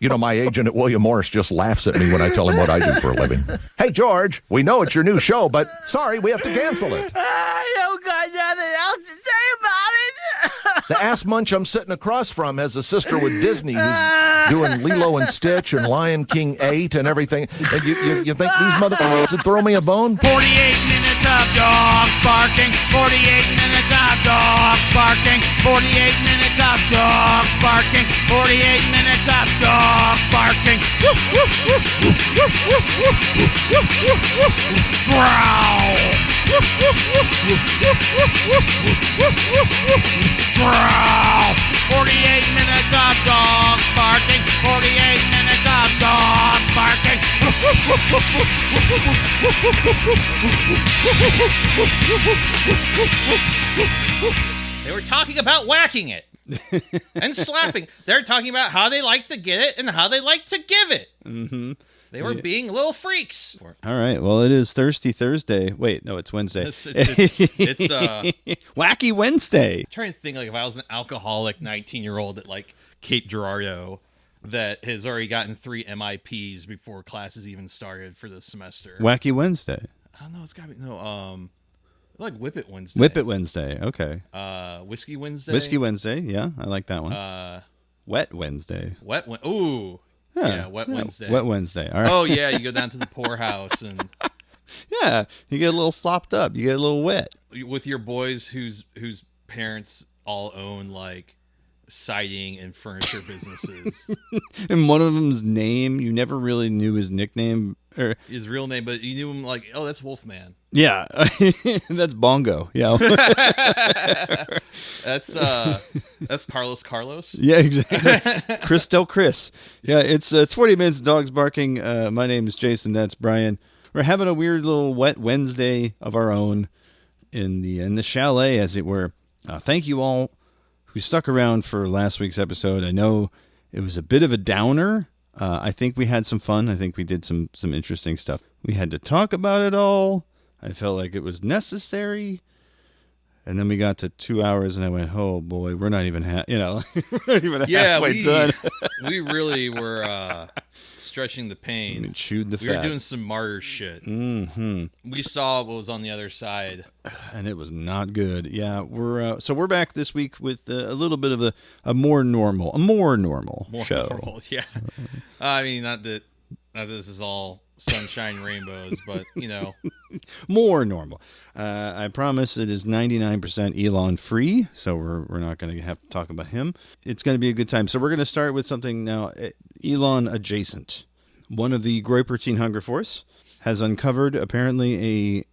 You know, my agent at William Morris just laughs at me when I tell him what I do for a living. Hey, George, we know it's your new show, but sorry, we have to cancel it. I don't got nothing else to say about it. The ass munch I'm sitting across from has a sister with Disney who's doing Lilo and Stitch and Lion King 8 and everything. And you think these motherfuckers would throw me a bone? 48 minutes of dogs barking. 48 minutes of dogs barking. 48 minutes of dogs barking. 48 minutes of dogs barking. Growl. Growl. 48 minutes of dogs barking. 48 minutes of dogs barking. They were talking about whacking it and slapping. They're talking about how they like to get it and how they like to give it. Mm-hmm. They were being little freaks. All right. Well, it is Thirsty Thursday. Wait, no, it's Wednesday. It's Wacky Wednesday. I'm trying to think, like, if I was an alcoholic 19-year-old at like Cape Girardeau that has already gotten 3 MIPs before classes even started for the semester. Wacky Wednesday. I don't know. It's got to be like Whip It Wednesday. Whip It Wednesday. Okay. Whiskey Wednesday. Whiskey Wednesday. Yeah, I like that one. Wet Wednesday. Ooh. Yeah, Wet Wednesday. Wet Wednesday. All right. Oh yeah, you go down to the poorhouse and yeah, you get a little slopped up. You get a little wet with your boys whose parents all own like siding and furniture businesses. And one of them's name, you never really knew his nickname or his real name, but you knew him like, oh, that's Wolfman. Yeah, that's Bongo. Yeah, that's Carlos. Yeah, exactly. Chris Del Chris. Yeah, it's 40 minutes. Dogs barking. My name is Jason. That's Brian. We're having a weird little wet Wednesday of our own in the chalet, as it were. Thank you all who stuck around for last week's episode. I know it was a bit of a downer. I think we had some fun. I think we did some interesting stuff. We had to talk about it all. I felt like it was necessary. And then we got to 2 hours, and I went, "Oh boy, we're not even halfway done." We really were stretching the pain. We chewed the fat. We were doing some martyr shit. Mm-hmm. We saw what was on the other side, and it was not good. Yeah, we're back this week with a little bit of a more normal show. Normal, yeah. I mean, not that this is all sunshine rainbows, but you know, more normal. I promise it is 99% Elon free, so we're not going to have to talk about him. It's going to be a good time. So we're going to start with something now Elon adjacent. One of the Groiper Teen Hunger Force has uncovered apparently a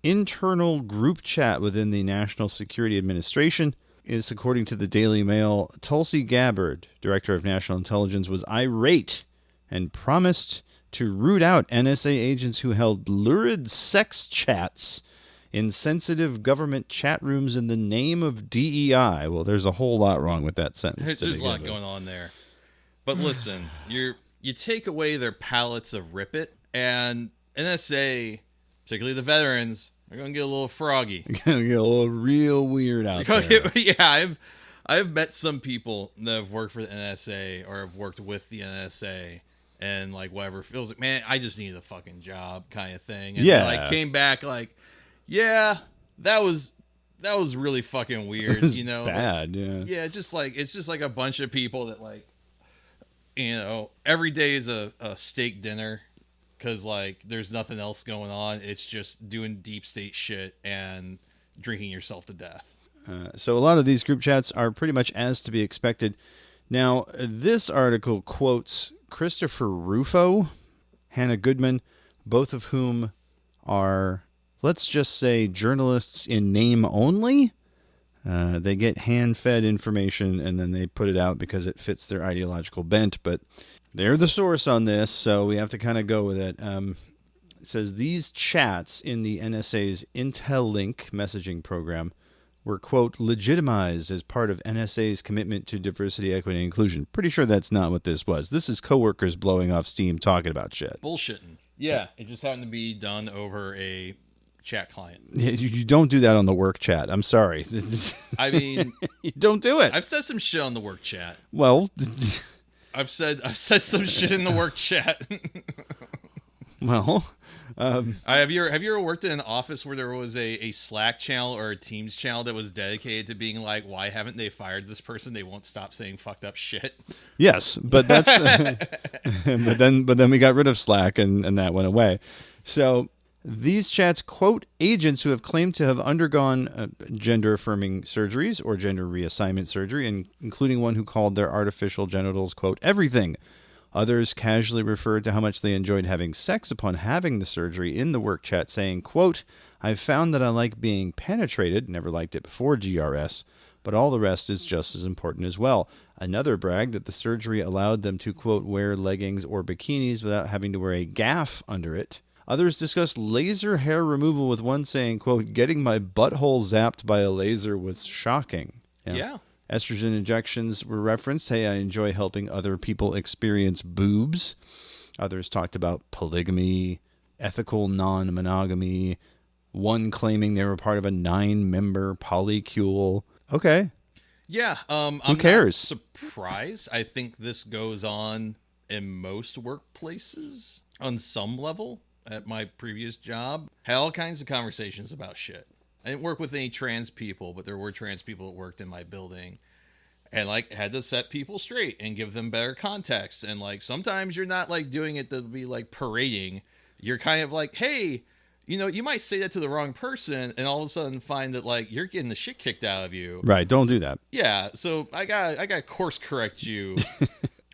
internal group chat within the National Security Administration. It's according to the Daily Mail. Tulsi Gabbard, Director of National Intelligence, was irate and promised to root out NSA agents who held lurid sex chats in sensitive government chat rooms in the name of DEI. Well, there's a whole lot wrong with that sentence. There's a lot going on there. But listen, you take away their palettes of Rip It, and NSA, particularly the veterans, are going to get a little froggy. Going to get a little real weird out there. I've met some people that have worked for the NSA or have worked with the NSA. And like whatever feels like, man, I just need a fucking job kind of thing. And like came back like, yeah, that was really fucking weird, you know. Bad, like, yeah. It's just like a bunch of people that like, you know, every day is a steak dinner because like there's nothing else going on. It's just doing deep state shit and drinking yourself to death. So a lot of these group chats are pretty much as to be expected. Now, this article quotes Christopher Rufo, Hannah Goodman, both of whom are, let's just say, journalists in name only. They get hand-fed information and then they put it out because it fits their ideological bent, but they're the source on this, so we have to kind of go with it. It says these chats in the NSA's IntelLink messaging program were, quote, legitimized as part of NSA's commitment to diversity, equity, and inclusion. Pretty sure that's not what this was. This is coworkers blowing off steam talking about shit. Bullshitting. Yeah, it just happened to be done over a chat client. Yeah, you don't do that on the work chat. I'm sorry. I mean... you don't do it. I've said some shit on the work chat. Well... I've said some shit in the work chat. Well, have you ever worked in an office where there was a Slack channel or a Teams channel that was dedicated to being like, why haven't they fired this person? They won't stop saying fucked up shit. Yes, but that's but then we got rid of Slack and that went away. So these chats quote agents who have claimed to have undergone gender-affirming surgeries or gender reassignment surgery, including one who called their artificial genitals, quote, everything. Others casually referred to how much they enjoyed having sex upon having the surgery in the work chat, saying, quote, I've found that I like being penetrated, never liked it before GRS, but all the rest is just as important as well. Another bragged that the surgery allowed them to, quote, wear leggings or bikinis without having to wear a gaff under it. Others discussed laser hair removal, with one saying, quote, getting my butthole zapped by a laser was shocking. Yeah. Estrogen injections were referenced. Hey, I enjoy helping other people experience boobs. Others talked about polygamy, ethical non-monogamy, one claiming they were part of a 9-member polycule. Okay. Yeah. Who cares? I'm not surprised. I think this goes on in most workplaces on some level. At my previous job, had all kinds of conversations about shit. I didn't work with any trans people, but there were trans people that worked in my building, and like had to set people straight and give them better context. And like sometimes you're not like doing it to be like parading. You're kind of like, hey, you know, you might say that to the wrong person, and all of a sudden find that like you're getting the shit kicked out of you. Right? Don't do that. Yeah. So I got course correct you,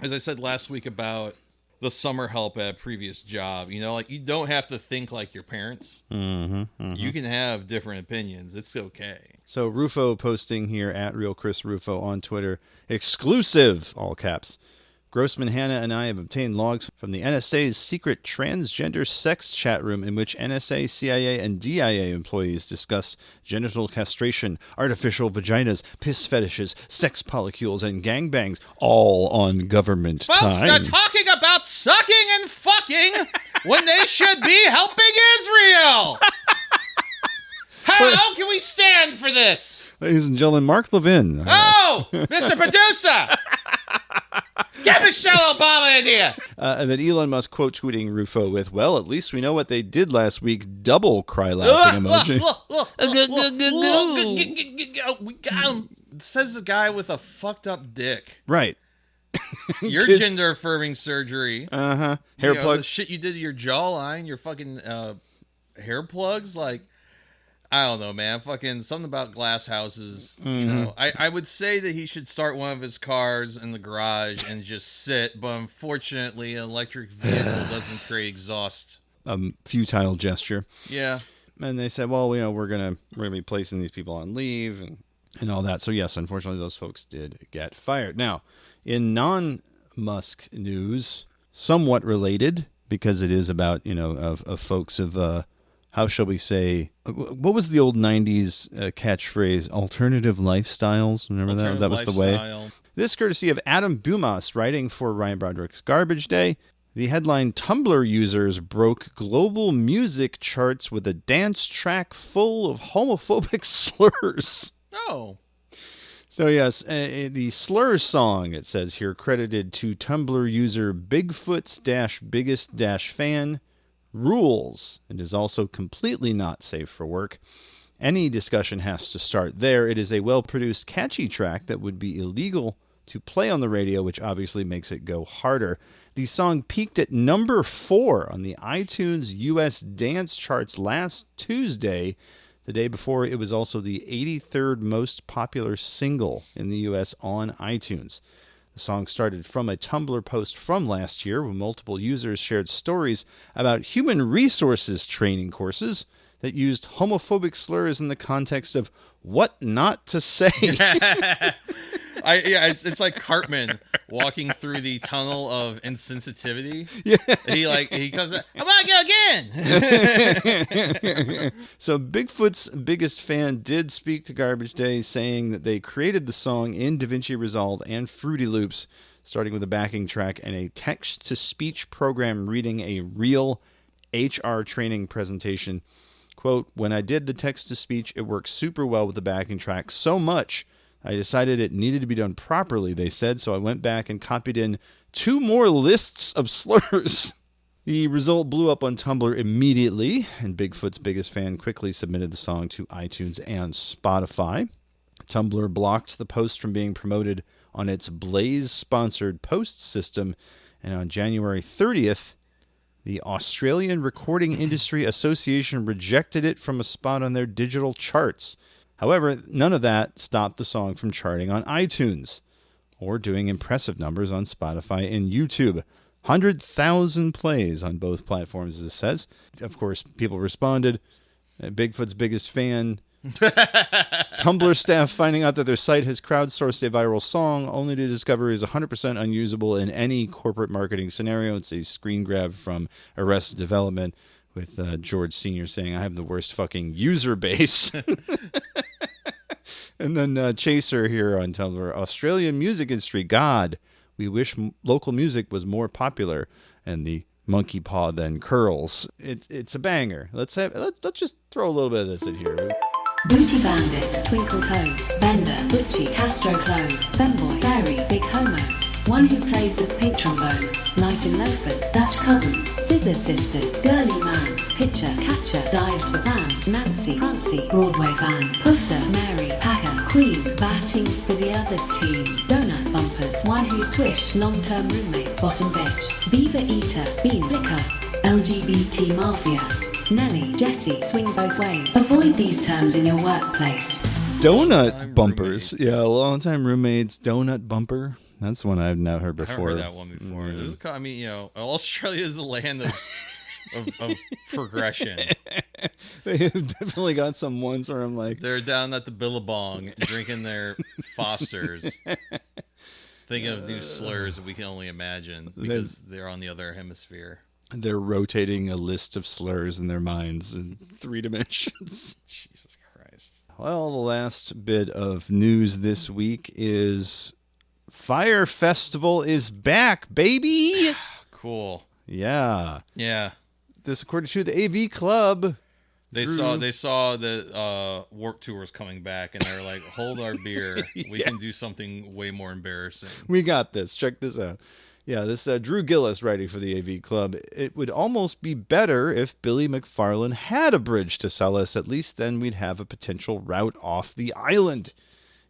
as I said last week about the summer help at a previous job. You know, like you don't have to think like your parents. You can have different opinions. It's okay. So Rufo posting here at Real Chris Rufo on Twitter, exclusive, all caps. Grossman, Hannah, and I have obtained logs from the NSA's secret transgender sex chat room in which NSA, CIA, and DIA employees discuss genital castration, artificial vaginas, piss fetishes, sex polycules, and gangbangs, all on government Folks, time. they're talking about sucking and fucking when they should be helping Israel. How can we stand for this? Ladies and gentlemen, Mark Levin. Oh, Mr. Producer. Get Michelle Obama in here. And then Elon Musk quote tweeting Rufo with, well, at least we know what they did last week. Double cry laughing emoji. We got him. Says the guy with a fucked up dick. Right. Your gender affirming surgery. Hair plugs. The plugs. shit you did to your jawline, your fucking hair plugs. Like, I don't know, man. Fucking something about glass houses. You know, I would say that he should start one of his cars in the garage and just sit. But unfortunately, an electric vehicle doesn't create exhaust. Futile gesture. Yeah. And they said, well, you know, we're gonna be placing these people on leave and all that. So yes, unfortunately, those folks did get fired. Now, in non-Musk news, somewhat related, because it is about, you know, of folks of how shall we say, what was the old 90s catchphrase? Alternative lifestyles. Remember that? That was the way. This courtesy of Adam Bumas, writing for Ryan Broderick's Garbage Day. The headline, Tumblr users broke global music charts with a dance track full of homophobic slurs. Oh. So yes, the Slurs song, it says here, credited to Tumblr user Bigfoot's-biggest-fan, rules, and is also completely not safe for work. Any discussion has to start there. It is a well-produced, catchy track that would be illegal to play on the radio, which obviously makes it go harder. The song peaked at number 4 on the iTunes US dance charts last Tuesday. The day before, it was also the 83rd most popular single in the US on iTunes. The song started from a Tumblr post from last year where multiple users shared stories about human resources training courses that used homophobic slurs in the context of what not to say. It's like Cartman walking through the tunnel of insensitivity. Yeah. He comes out, I'm gonna go again. So Bigfoot's biggest fan did speak to Garbage Day, saying that they created the song in DaVinci Resolve and Fruity Loops, starting with a backing track and a text-to-speech program reading a real HR training presentation. Quote, when I did the text-to-speech, it worked super well with the backing track, so much I decided it needed to be done properly, they said, so I went back and copied in 2 more lists of slurs. The result blew up on Tumblr immediately, and Bigfoot's biggest fan quickly submitted the song to iTunes and Spotify. Tumblr blocked the post from being promoted on its Blaze-sponsored post system, and on January 30th, the Australian Recording Industry Association rejected it from a spot on their digital charts. However, none of that stopped the song from charting on iTunes or doing impressive numbers on Spotify and YouTube. 100,000 plays on both platforms, as it says. Of course, people responded. Bigfoot's biggest fan. Tumblr staff finding out that their site has crowdsourced a viral song, only to discover it is 100% unusable in any corporate marketing scenario. It's a screen grab from Arrested Development with George Sr. saying, I have the worst fucking user base. And then Chaser here on Tumblr. Australian music industry, God. We wish local music was more popular, and the monkey paw then curls. It's a banger. Let's just throw a little bit of this in here. Booty Bandit, Twinkle Toes, Bender, Butchie, Castro Clone, Femboy, Fairy, Big Homo, One Who Plays the Pig Trombone, Light in Loafers, Dutch Cousins, Scissor Sisters, Girly Man, Pitcher, Catcher, Dives for Bands, Nancy, Prancy, Broadway Van, Pufter, Mary, Packer, Queen, Batting for the Other Team, Donut Bumpers, One Who Swish, Long-Term Roommates, Bottom Bitch, Beaver Eater, Bean Blicker, LGBT Mafia, Nelly, Jesse, swings both ways. Avoid these terms in your workplace. Donut bumpers. Yeah, long-time roommates, donut bumper. That's one I've not heard before. I haven't heard that one before. Mm-hmm. I mean, Australia is a land of progression. They have definitely got some ones where I'm like... They're down at the Billabong drinking their Fosters. Thinking of new slurs that we can only imagine because they're on the other hemisphere. They're rotating a list of slurs in their minds in 3 dimensions. Jesus Christ. Well, the last bit of news this week is Fyre Festival is back, baby! Cool. Yeah. Yeah. This according to the AV Club. They saw that Warped Tour was coming back, and they're like, hold our beer. We can do something way more embarrassing. We got this. Check this out. Yeah, this Drew Gillis writing for the AV Club. It would almost be better if Billy McFarlane had a bridge to sell us. At least then we'd have a potential route off the island.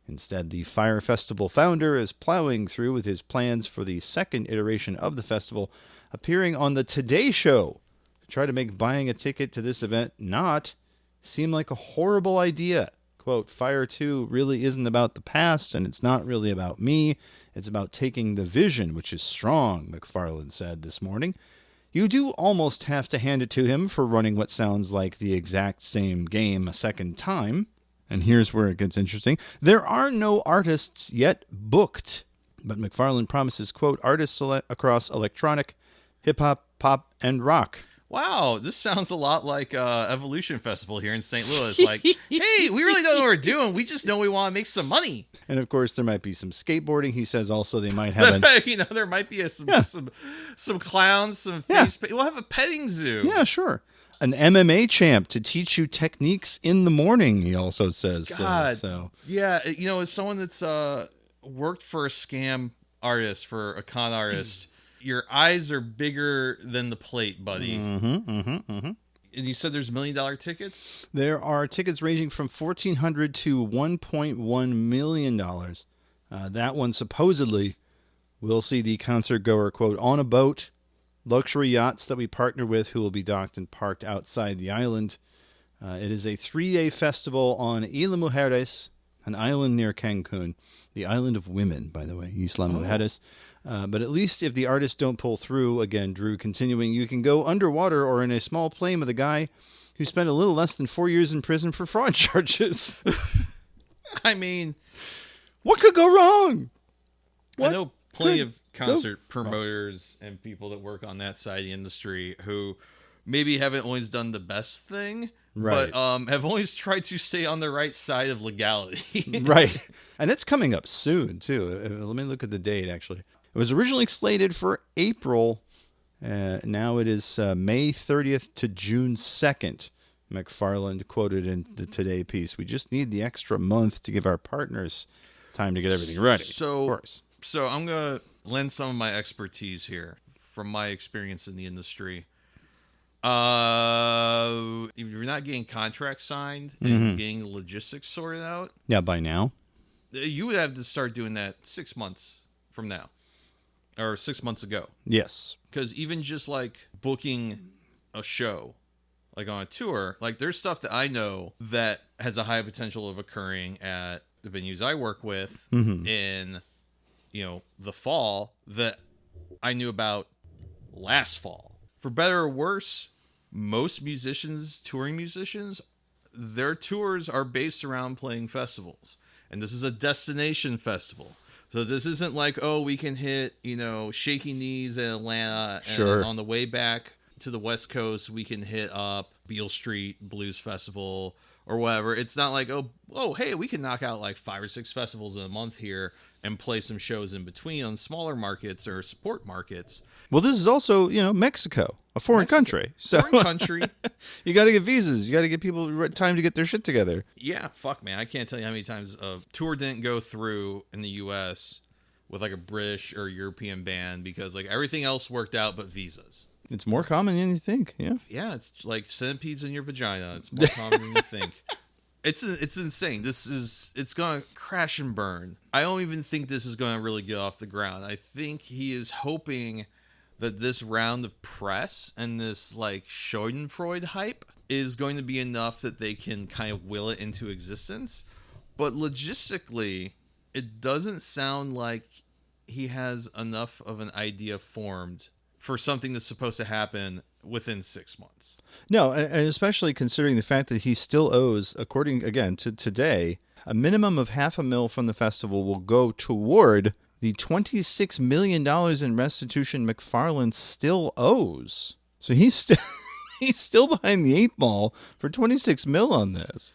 Instead, the Fyre Festival founder is plowing through with his plans for the second iteration of the festival, appearing on the Today Show to try to make buying a ticket to this event not seem like a horrible idea. Quote, Fyre 2 really isn't about the past, and it's not really about me. It's about taking the vision, which is strong, McFarlane said this morning. You do almost have to hand it to him for running what sounds like the exact same game a second time. And here's where it gets interesting. There are no artists yet booked, but McFarlane promises, quote, artists across electronic, hip-hop, pop, and rock. Wow, this sounds a lot like Evolution Festival here in St. Louis. Like, hey, we really don't know what we're doing. We just know we want to make some money. And, of course, there might be some skateboarding. He says also they might have there might be some clowns, some face paint. We'll have a petting zoo. Yeah, sure. An MMA champ to teach you techniques in the morning, he also says. God. So. Yeah, as someone that's worked for a scam artist, for a con artist, your eyes are bigger than the plate, buddy. And you said there's $1 million tickets? There are tickets ranging from $1,400 to $1.1 million. That one supposedly will see the concert goer, quote, on a boat, luxury yachts that we partner with who will be docked and parked outside the island. It is a 3-day festival on Isla Mujeres, an island near Cancun. The island of women, by the way, Isla Mujeres. But at least if the artists don't pull through, again, Drew continuing, you can go underwater or in a small plane with a guy who spent a little less than 4 years in prison for fraud charges. I mean, what could go wrong? I know plenty of concert promoters and people that work on that side of the industry who maybe haven't always done the best thing, but have always tried to stay on the right side of legality. Right. And it's coming up soon, too. Let me look at the date, actually. It was originally slated for April. Now it is May 30th to June 2nd. McFarlane quoted in the Today piece. We just need the extra month to give our partners time to get everything ready. So, of course. So I'm going to lend some of my expertise here from my experience in the industry. If you're not getting contracts signed and getting the logistics sorted out, by now, you would have to start doing that 6 months from now, or 6 months ago. yes, Because even just like booking a show, like on a tour, like there's stuff that I know that has a high potential of occurring at the venues I work with in, the fall that I knew about last fall. For better or worse, most touring musicians, their tours are based around playing festivals. And this is a destination festival. So this isn't like, we can hit, Shaky Knees in Atlanta. And on the way back to the West Coast, we can hit up Beale Street Blues Festival or whatever. It's not like, hey, we can knock out like 5 or 6 festivals in a month here and play some shows in between on smaller markets or support markets. Well, this is also, Mexico, a foreign country. So foreign country. You got to get visas. You got to get people time to get their shit together. Yeah, fuck, man. I can't tell you how many times a tour didn't go through in the U.S. with like a British or European band because like everything else worked out but visas. It's more common than you think, yeah. Yeah, it's like centipedes in your vagina. It's more common than you think. It's insane. It's going to crash and burn. I don't even think this is going to really get off the ground. I think he is hoping that this round of press and this like Schadenfreude hype is going to be enough that they can kind of will it into existence. But logistically, it doesn't sound like he has enough of an idea formed for something that's supposed to happen within 6 months. No, and especially considering the fact that he still owes, according, again, to today, a minimum of $500,000 from the festival will go toward the $26 million in restitution McFarlane still owes. So he's still behind the 8 ball for $26 million on this.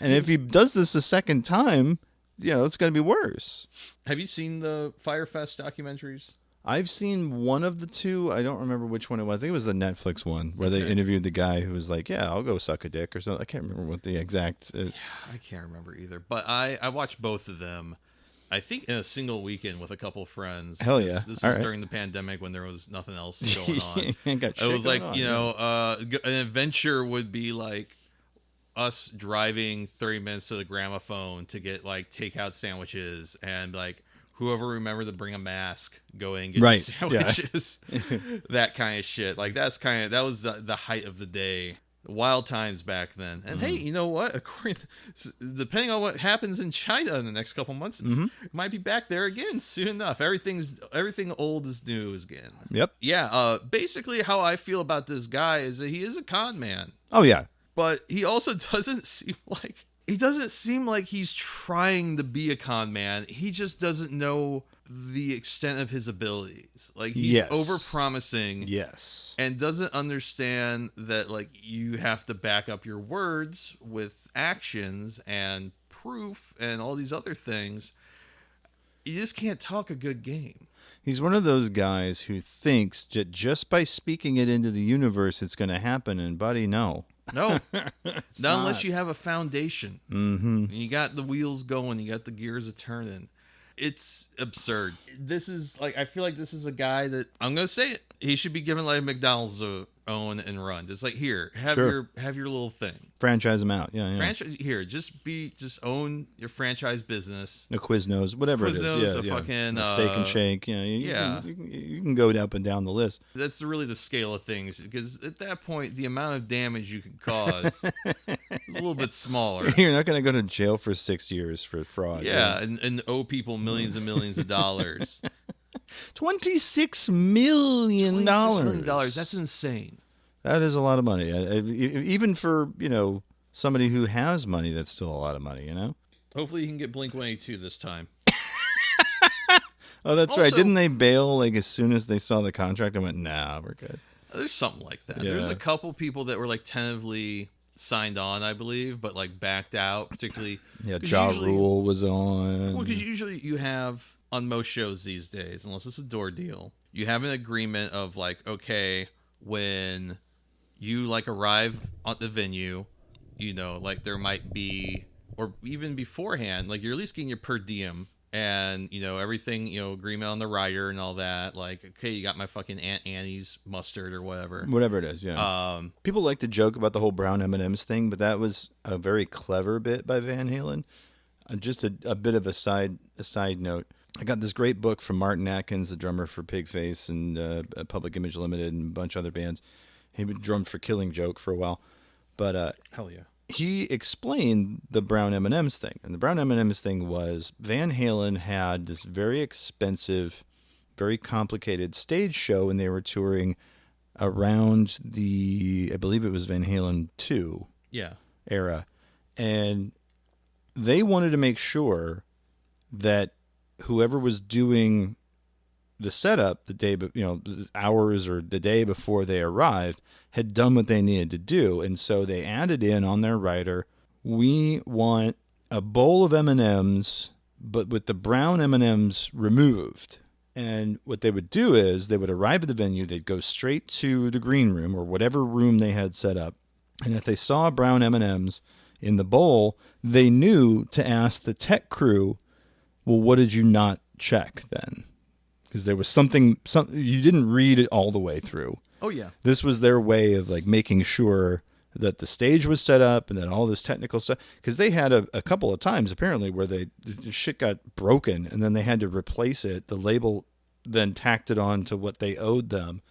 And if he does this a second time, it's going to be worse. Have you seen the Fyre Fest documentaries? I've seen one of the two. I don't remember which one it was. I think it was the Netflix one where they interviewed the guy who was like, I'll go suck a dick or something. I can't remember what the exact... Yeah, I can't remember either. But I watched both of them, I think, in a single weekend with a couple of friends. Hell yeah. This was during the pandemic when there was nothing else going on. It was like, an adventure would be like us driving 30 minutes to the gramophone to get like takeout sandwiches and like whoever remembered to bring a mask, go in and get sandwiches, that kind of shit. Like that was the height of the day. Wild times back then. And hey, you know what? Depending on what happens in China in the next couple months, it might be back there again soon enough. Everything old is new again. Yep. Yeah. Basically, how I feel about this guy is that he is a con man. Oh yeah. But he also doesn't seem like he's trying to be a con man. He just doesn't know the extent of his abilities. Like he's over-promising. Yes. And doesn't understand that like you have to back up your words with actions and proof and all these other things. You just can't talk a good game. He's one of those guys who thinks that just by speaking it into the universe it's going to happen, and buddy, no. No, not unless you have a foundation. Mm-hmm. You got the wheels going. You got the gears a turning. It's absurd. This is like, I feel like this is a guy that, I'm going to say it, he should be given like McDonald's to own and run. Just like, here, have your little thing. Franchise them out. Yeah. Franchise here. Just own your franchise business. A Quiznos, whatever it is. Yeah, fucking Steak and Shake. You can go up and down the list. That's really the scale of things, because at that point, the amount of damage you can cause is a little bit smaller. You're not going to go to jail for 6 years for fraud. Yeah, and owe people millions and millions of dollars. $26 million. $26 million. That's insane. That is a lot of money. Even for, somebody who has money, that's still a lot of money, Hopefully you can get Blink-182 this time. Oh, that's right. Didn't they bail like as soon as they saw the contract and went, nah, we're good? There's something like that. Yeah. There's a couple people that were like tentatively signed on, I believe, but like backed out, particularly. Yeah, Ja Rule was on. Well, because usually you have, on most shows these days, unless it's a door deal, you have an agreement of like, okay, when you like arrive at the venue, like there might be, or even beforehand, like you're at least getting your per diem and everything, agreement on the writer and all that. Like, okay, you got my fucking Aunt Annie's mustard or whatever it is. Yeah. People like to joke about the whole brown M&Ms thing, but that was a very clever bit by Van Halen. Just a bit of a side note. I got this great book from Martin Atkins, the drummer for Pigface and Public Image Limited and a bunch of other bands. He drummed for Killing Joke for a while, but hell yeah. He explained the brown M&Ms thing. And the brown M&Ms thing was Van Halen had this very expensive, very complicated stage show when they were touring around I believe it was Van Halen 2 era. And they wanted to make sure that whoever was doing the setup the day, hours or the day before they arrived, had done what they needed to do. And so they added in on their writer, we want a bowl of M&Ms, but with the brown M&Ms removed. And what they would do is they would arrive at the venue, they'd go straight to the green room or whatever room they had set up. And if they saw brown M&Ms in the bowl, they knew to ask the tech crew, well, what did you not check then? Because there was something you didn't read it all the way through. Oh, yeah. This was their way of like making sure that the stage was set up and then all this technical stuff. Because they had a couple of times apparently where the shit got broken and then they had to replace it. The label then tacked it on to what they owed them.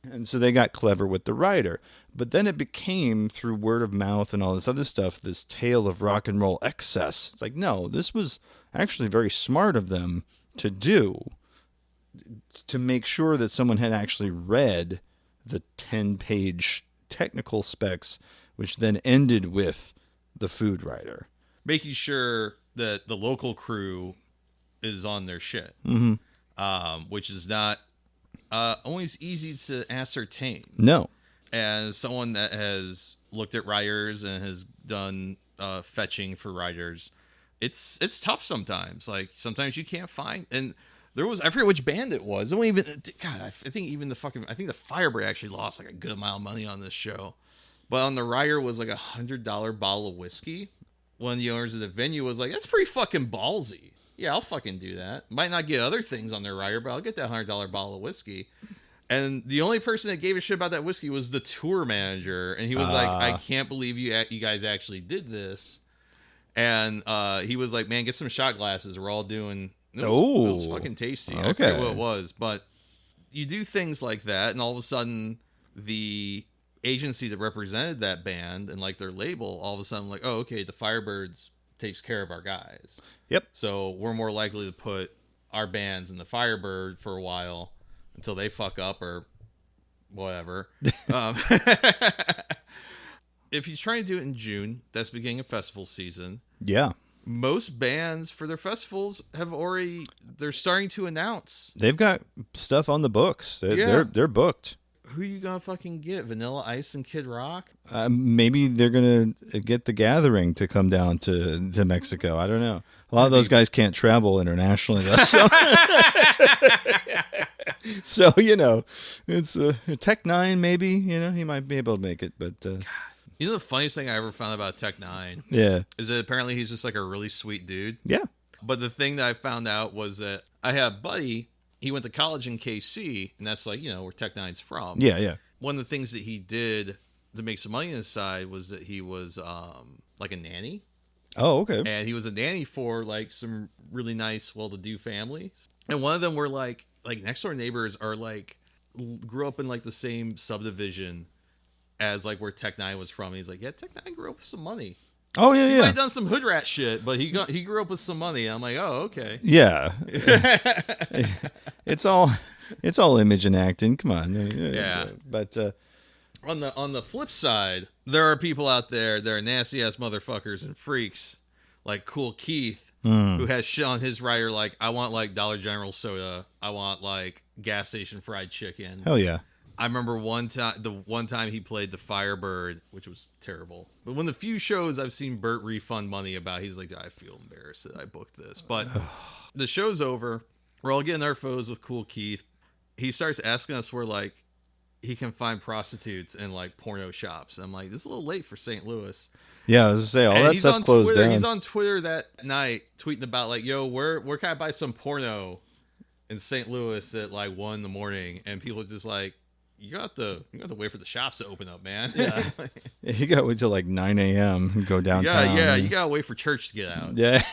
And so they got clever with the writer. But then it became, through word of mouth and all this other stuff, this tale of rock and roll excess. It's like, no, this was actually very smart of them to do, to make sure that someone had actually read the 10-page technical specs, which then ended with the food writer. Making sure that the local crew is on their shit, which is not always easy to ascertain. No. As someone that has looked at writers and has done fetching for writers, it's tough sometimes. Like, sometimes you can't find... And there was... I forget which band it was. I think even I think the Firebird actually lost like a good amount of money on this show. But on the writer was like $100 bottle of whiskey. One of the owners of the venue was like, that's pretty fucking ballsy. Yeah, I'll fucking do that. Might not get other things on their writer, but I'll get that $100 bottle of whiskey. And the only person that gave a shit about that whiskey was the tour manager. And he was like, I can't believe you guys actually did this. And he was like, man, get some shot glasses. We're all doing... It was fucking tasty. Okay. I forget what it was. But you do things like that, and all of a sudden, the agency that represented that band and like their label, all of a sudden, like, oh, okay, the Firebirds takes care of our guys. Yep. So we're more likely to put our bands in the Firebird for a while until they fuck up or whatever. If you're trying to do it in June, that's beginning of festival season. Yeah. Most bands for their festivals they're starting to announce. They've got stuff on the books. They're booked. Who you gonna fucking get? Vanilla Ice and Kid Rock? Maybe they're gonna get The Gathering to come down to Mexico. I don't know. A lot of those guys can't travel internationally, though. So it's Tech Nine. Maybe he might be able to make it, but. You know the funniest thing I ever found about Tech Nine? Yeah. Is that apparently he's just like a really sweet dude. Yeah. But the thing that I found out was that I had a buddy, he went to college in KC, and that's like, where Tech Nine's from. Yeah, yeah. One of the things that he did to make some money on his side was that he was like a nanny. Oh, okay. And he was a nanny for like some really nice, well-to-do families. And one of them were like next door neighbors are like, grew up in like the same subdivision as like where Tech Nine was from. And he's like, yeah, Tech Nine grew up with some money. Oh yeah, he yeah. might have done some hood rat shit, but he grew up with some money. And I'm like, oh, okay. Yeah. It's all image and acting. Come on. Yeah. But on the flip side, there are people out there that are nasty ass motherfuckers and freaks, like Cool Keith, who has shit on his writer like, I want like Dollar General soda. I want like gas station fried chicken. Hell yeah. I remember the one time he played the Firebird, which was terrible. But one of the few shows I've seen Bert refund money about, he's like, I feel embarrassed that I booked this. But the show's over. We're all getting our photos with Cool Keith. He starts asking us where like he can find prostitutes in like porno shops. I'm like, this is a little late for St. Louis. Yeah, I was gonna say all that stuff closed down. He's on Twitter that night tweeting about like, yo, where can I buy some porno in St. Louis at like 1 a.m, and people are just like, you got to wait for the shops to open up, man. Yeah. You got to wait till like 9 a.m. and go downtown. Yeah, you got to wait for church to get out. Yeah.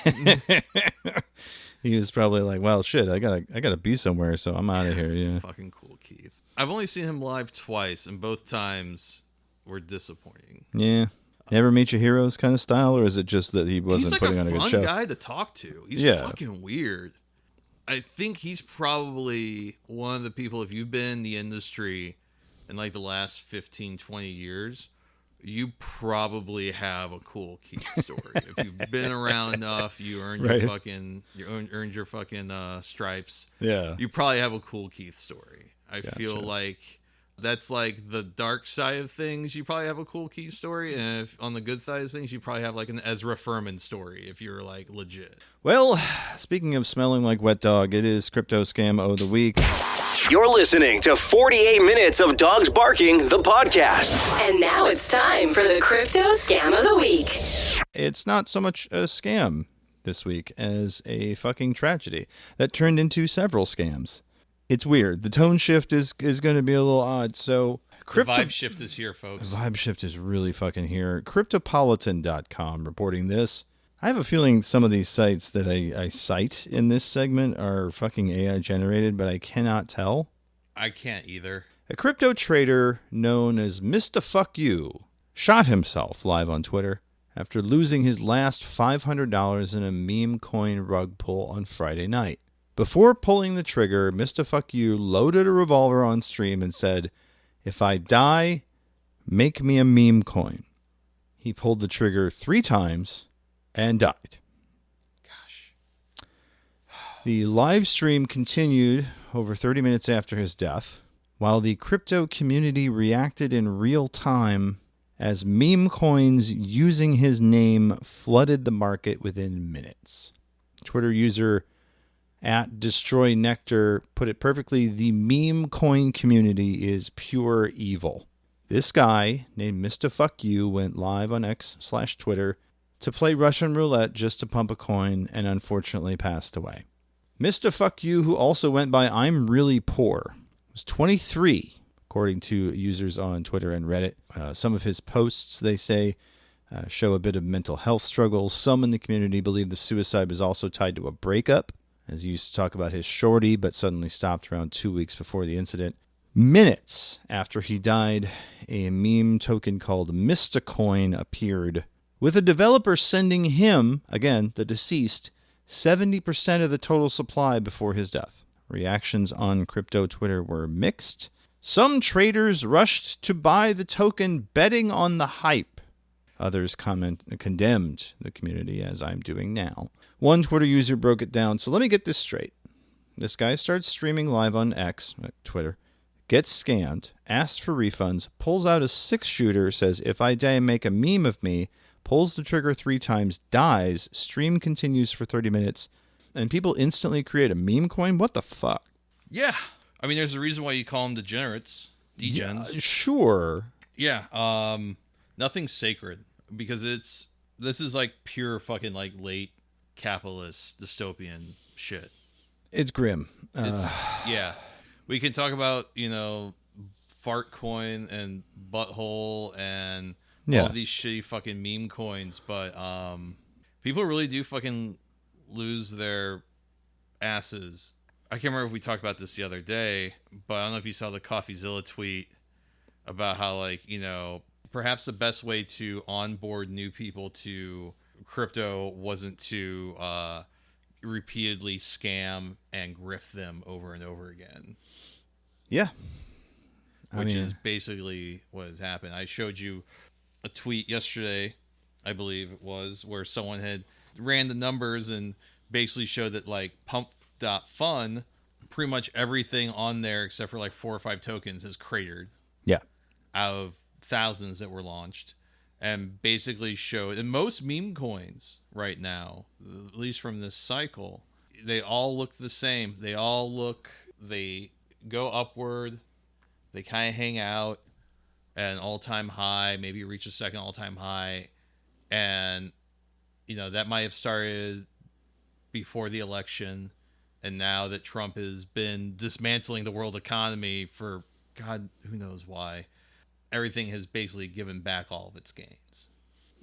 He was probably like, well, shit, I gotta be somewhere, so I'm out of here. Yeah. Fucking cool, Keith. I've only seen him live twice, and both times were disappointing. Yeah. Never meet your heroes kind of style, or is it just that he wasn't putting on a good show? He's like a fun guy to talk to. He's fucking weird. I think he's probably one of the people, if you've been in the industry in like the last 15, 20 years, you probably have a cool Keith story. If you've been around enough, you earned your fucking stripes. Yeah. You probably have a cool Keith story. I feel like that's like the dark side of things. You probably have a cool Keith story, and if on the good side of things, you probably have like an Ezra Furman story if you're like legit. Well, speaking of smelling like wet dog, it is Crypto Scam of the Week. You're listening to 48 Minutes of Dogs Barking, the podcast. And now it's time for the Crypto Scam of the Week. It's not so much a scam this week as a fucking tragedy that turned into several scams. It's weird. The tone shift is going to be a little odd. So, the vibe shift is here, folks. The vibe shift is really fucking here. Cryptopolitan.com reporting this. I have a feeling some of these sites that I cite in this segment are fucking AI generated, but I cannot tell. I can't either. A crypto trader known as MisterFuccYou shot himself live on Twitter after losing his last $500 in a meme coin rug pull on Friday night. Before pulling the trigger, MisterFuccYou loaded a revolver on stream and said, "If I die, make me a meme coin." He pulled the trigger 3 times and died. Gosh. The live stream continued over 30 minutes after his death, while the crypto community reacted in real time as meme coins using his name flooded the market within minutes. Twitter user @DestroyNectar put it perfectly: the meme coin community is pure evil. This guy named MisterFuccYou went live on X/Twitter to play Russian roulette just to pump a coin and unfortunately passed away. MisterFuccYou, who also went by I'm Really Poor, was 23, according to users on Twitter and Reddit. Some of his posts, they say, show a bit of mental health struggles. Some in the community believe the suicide was also tied to a breakup, as he used to talk about his shorty, but suddenly stopped around 2 weeks before the incident. Minutes after he died, a meme token called MisterCoin appeared, with a developer sending him, again, the deceased, 70% of the total supply before his death. Reactions on crypto Twitter were mixed. Some traders rushed to buy the token betting on the hype. Others condemned the community, as I'm doing now. One Twitter user broke it down. So let me get this straight. This guy starts streaming live on X, Twitter, gets scammed, asks for refunds, pulls out a 6-shooter, says, "If I die, make a meme of me," pulls the trigger 3 times, dies, stream continues for 30 minutes, and people instantly create a meme coin? What the fuck? Yeah. I mean, there's a reason why you call them degenerates. Degens. Yeah, sure. Yeah. Nothing's sacred, because this is like pure fucking like late capitalist dystopian shit. It's grim. Yeah. We can talk about, fart coin and butthole and all these shitty fucking meme coins, but people really do fucking lose their asses. I can't remember if we talked about this the other day, but I don't know if you saw the CoffeeZilla tweet about how, like, perhaps the best way to onboard new people to crypto wasn't to repeatedly scam and grift them over and over again. Yeah. Which is basically what has happened. I showed you a tweet yesterday, I believe it was, where someone had ran the numbers and basically showed that, like, pump.fun, pretty much everything on there except for like 4 or 5 tokens has cratered. Yeah. Out of thousands that were launched, and basically showed, and most meme coins right now, at least from this cycle, they all look the same. They go upward, They kind of hang out at an all-time high, maybe reach a second all-time high. And, that might have started before the election. And now that Trump has been dismantling the world economy for God, who knows why, everything has basically given back all of its gains.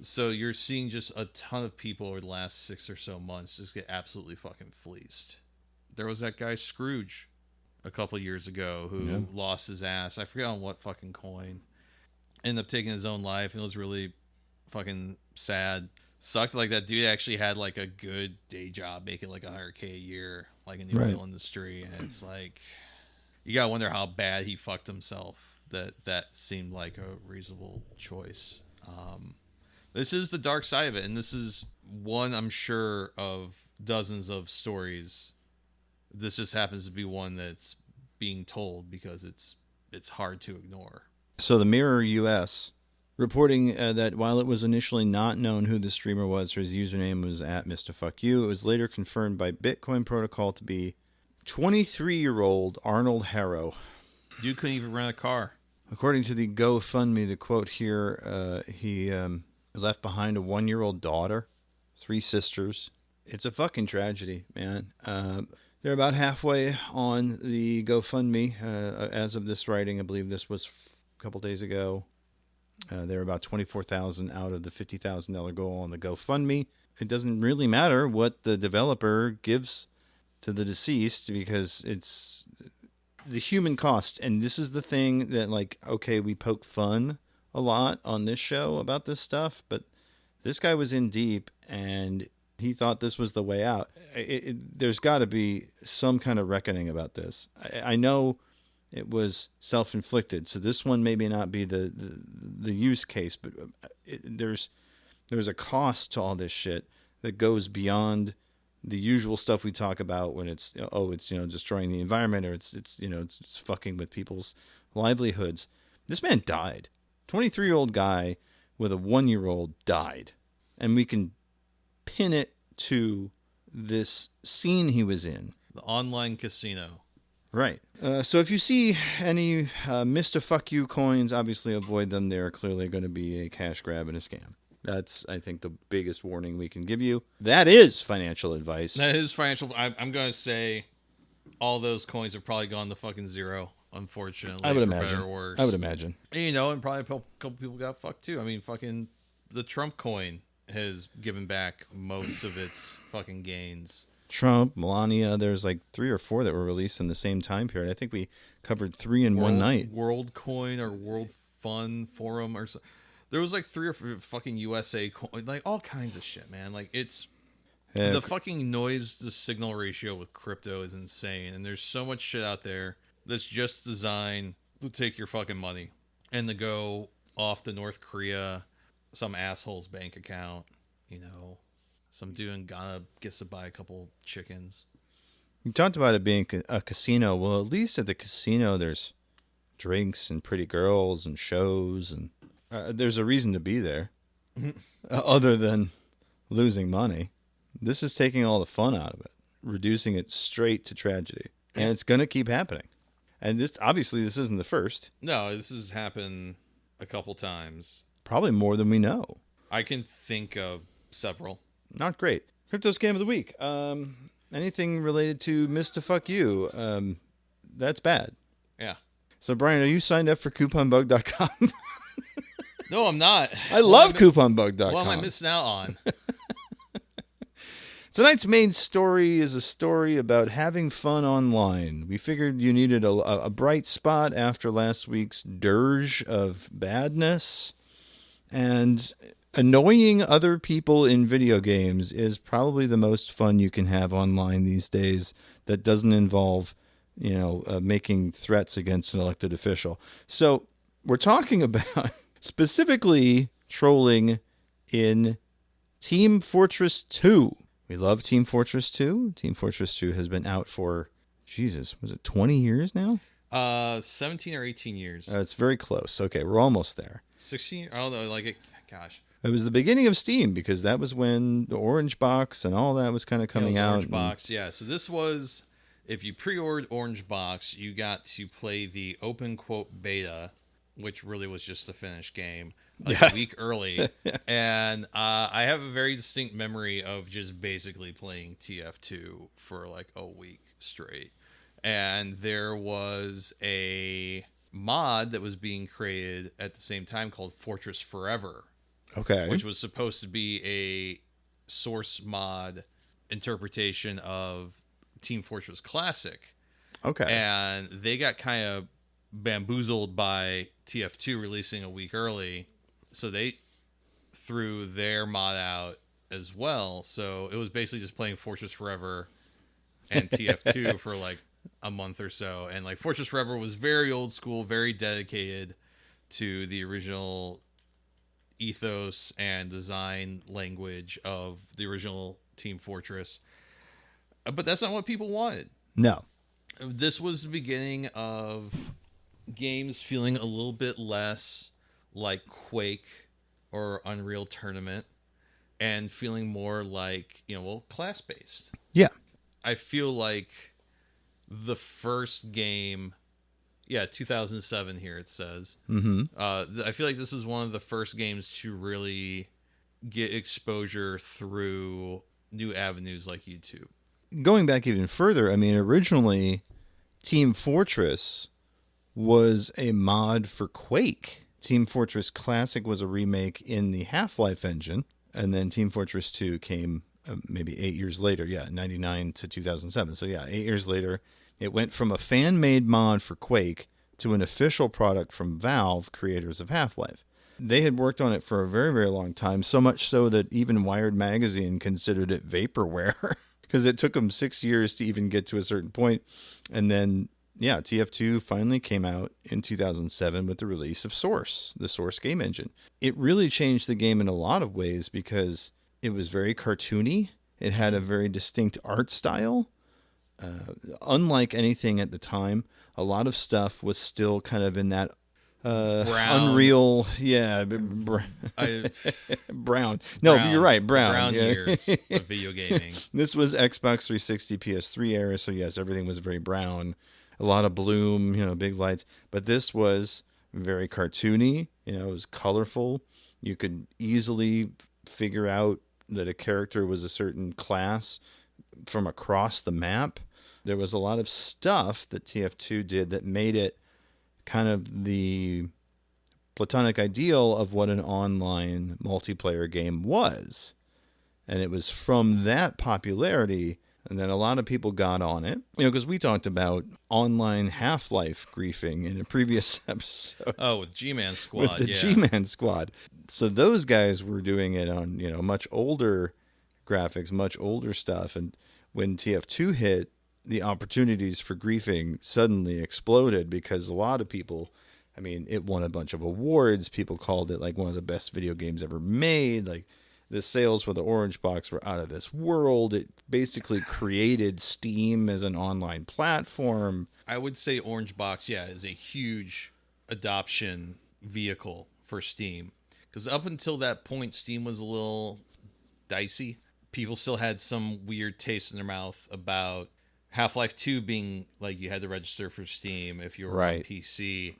So you're seeing just a ton of people over the last 6 or so months just get absolutely fucking fleeced. There was that guy Scrooge a couple years ago who lost his ass. I forget on what fucking coin. Ended up taking his own life, and it was really fucking sad. Sucked. Like, that dude actually had like a good day job, making like $100K a year, like in the oil industry, and it's like you gotta wonder how bad he fucked himself. That seemed like a reasonable choice. This is the dark side of it, and this is one, I'm sure, of dozens of stories. This just happens to be one that's being told because it's hard to ignore. So the Mirror US reporting that while it was initially not known who the streamer was, or his username was at MisterFuccYou, it was later confirmed by Bitcoin Protocol to be 23-year-old Arnold Harrow. Dude couldn't even rent a car. According to the GoFundMe, the quote here, he left behind a 1-year-old daughter, 3 sisters. It's a fucking tragedy, man. They're about halfway on the GoFundMe as of this writing. I believe this was a couple days ago. They're about $24,000 out of the $50,000 goal on the GoFundMe. It doesn't really matter what the developer gives to the deceased because it's the human cost. And this is the thing that, like, okay, we poke fun a lot on this show about this stuff, but this guy was in deep and he thought this was the way out. There's got to be some kind of reckoning about this. I know it was self-inflicted, so this one maybe not be the use case, but there's a cost to all this shit that goes beyond the usual stuff we talk about when it's destroying the environment, or it's fucking with people's livelihoods. This man died. 23-year-old guy with a 1-year-old died, and we can pin it to this scene he was in, the online casino. Right. So if you see any MisterFuccYou coins, obviously avoid them. They're clearly going to be a cash grab and a scam. That's, I think, the biggest warning we can give you. That is financial advice. That is financial. I'm going to say all those coins have probably gone to fucking zero, unfortunately. I would imagine. Better or worse. I would imagine. And probably a couple people got fucked too. I mean, fucking the Trump coin has given back most of its fucking gains. Trump, Melania, there's like 3 or 4 that were released in the same time period. I think we covered 3 in one night. WorldCoin or World Fun Forum or so. There was like 3 or 4 fucking USA coin, like all kinds of shit, man. Like it's the fucking noise to signal ratio with crypto is insane, and there's so much shit out there that's just designed to take your fucking money and to go off to North Korea, some asshole's bank account, some dude in Ghana gets to buy a couple chickens. You talked about it being a casino. Well, at least at the casino, there's drinks and pretty girls and shows, and there's a reason to be there, other than losing money. This is taking all the fun out of it, reducing it straight to tragedy, and it's going to keep happening. And this isn't the first. No, this has happened a couple times. Probably more than we know. I can think of several. Not great. Crypto Scam of the Week. Anything related to MisterFuccYou, that's bad. Yeah. So, Brian, are you signed up for couponbug.com? No, I'm not. I love couponbug.com. What am I missing out on? Tonight's main story is a story about having fun online. We figured you needed a bright spot after last week's dirge of badness. And annoying other people in video games is probably the most fun you can have online these days that doesn't involve, making threats against an elected official. So we're talking about specifically trolling in Team Fortress 2. We love Team Fortress 2. Team Fortress 2 has been out for, was it 20 years now? 17 or 18 years. It's very close. Okay, we're almost there. 16? I don't know, gosh. It was the beginning of Steam because that was when the Orange Box and all that was kind of coming out. Orange Box, yeah. So this was if you pre-ordered Orange Box, you got to play the open quote beta, which really was just the finished game, a week early. And I have a very distinct memory of just basically playing TF2 for like a week straight. And there was a mod that was being created at the same time called Fortress Forever. Okay. Which was supposed to be a source mod interpretation of Team Fortress Classic. Okay. And they got kind of bamboozled by TF2 releasing a week early. So they threw their mod out as well. So it was basically just playing Fortress Forever and TF2 for like a month or so. And like Fortress Forever was very old school, very dedicated to the original ethos and design language of the original Team Fortress. But that's not what people wanted. No. This was the beginning of games feeling a little bit less like Quake or Unreal Tournament and feeling more like, class-based. Yeah. I feel like the first game, 2007 here it says. Mm-hmm. I feel like this is one of the first games to really get exposure through new avenues like YouTube. Going back even further, I mean, originally Team Fortress was a mod for Quake. Team Fortress Classic was a remake in the Half-Life engine, and then Team Fortress 2 came maybe 8 years later. 99 to 2007. So 8 years later, it went from a fan-made mod for Quake to an official product from Valve, creators of Half-Life. They had worked on it for a very, very long time, so much so that even Wired Magazine considered it vaporware because it took them 6 years to even get to a certain point. And then, TF2 finally came out in 2007 with the release of Source, the Source game engine. It really changed the game in a lot of ways because it was very cartoony. It had a very distinct art style. Unlike anything at the time, a lot of stuff was still kind of in that Unreal, brown. No, you're right, brown years of video gaming. This was Xbox 360, PS3 era, so yes, everything was very brown. A lot of bloom, big lights. But this was very cartoony. It was colorful. You could easily figure out that a character was a certain class from across the map. There was a lot of stuff that TF2 did that made it kind of the platonic ideal of what an online multiplayer game was. And it was from that popularity, and then a lot of people got on it. Because we talked about online Half-Life griefing in a previous episode. Oh, with G-Man Squad. With the G-Man Squad. So those guys were doing it on, much older graphics, much older stuff. And when TF2 hit, the opportunities for griefing suddenly exploded because a lot of people, it won a bunch of awards. People called it like one of the best video games ever made. Like the sales for the Orange Box were out of this world. It basically created Steam as an online platform. I would say Orange Box, is a huge adoption vehicle for Steam. Because up until that point, Steam was a little dicey. People still had some weird taste in their mouth about Half-Life 2 being like you had to register for Steam if you were on PC.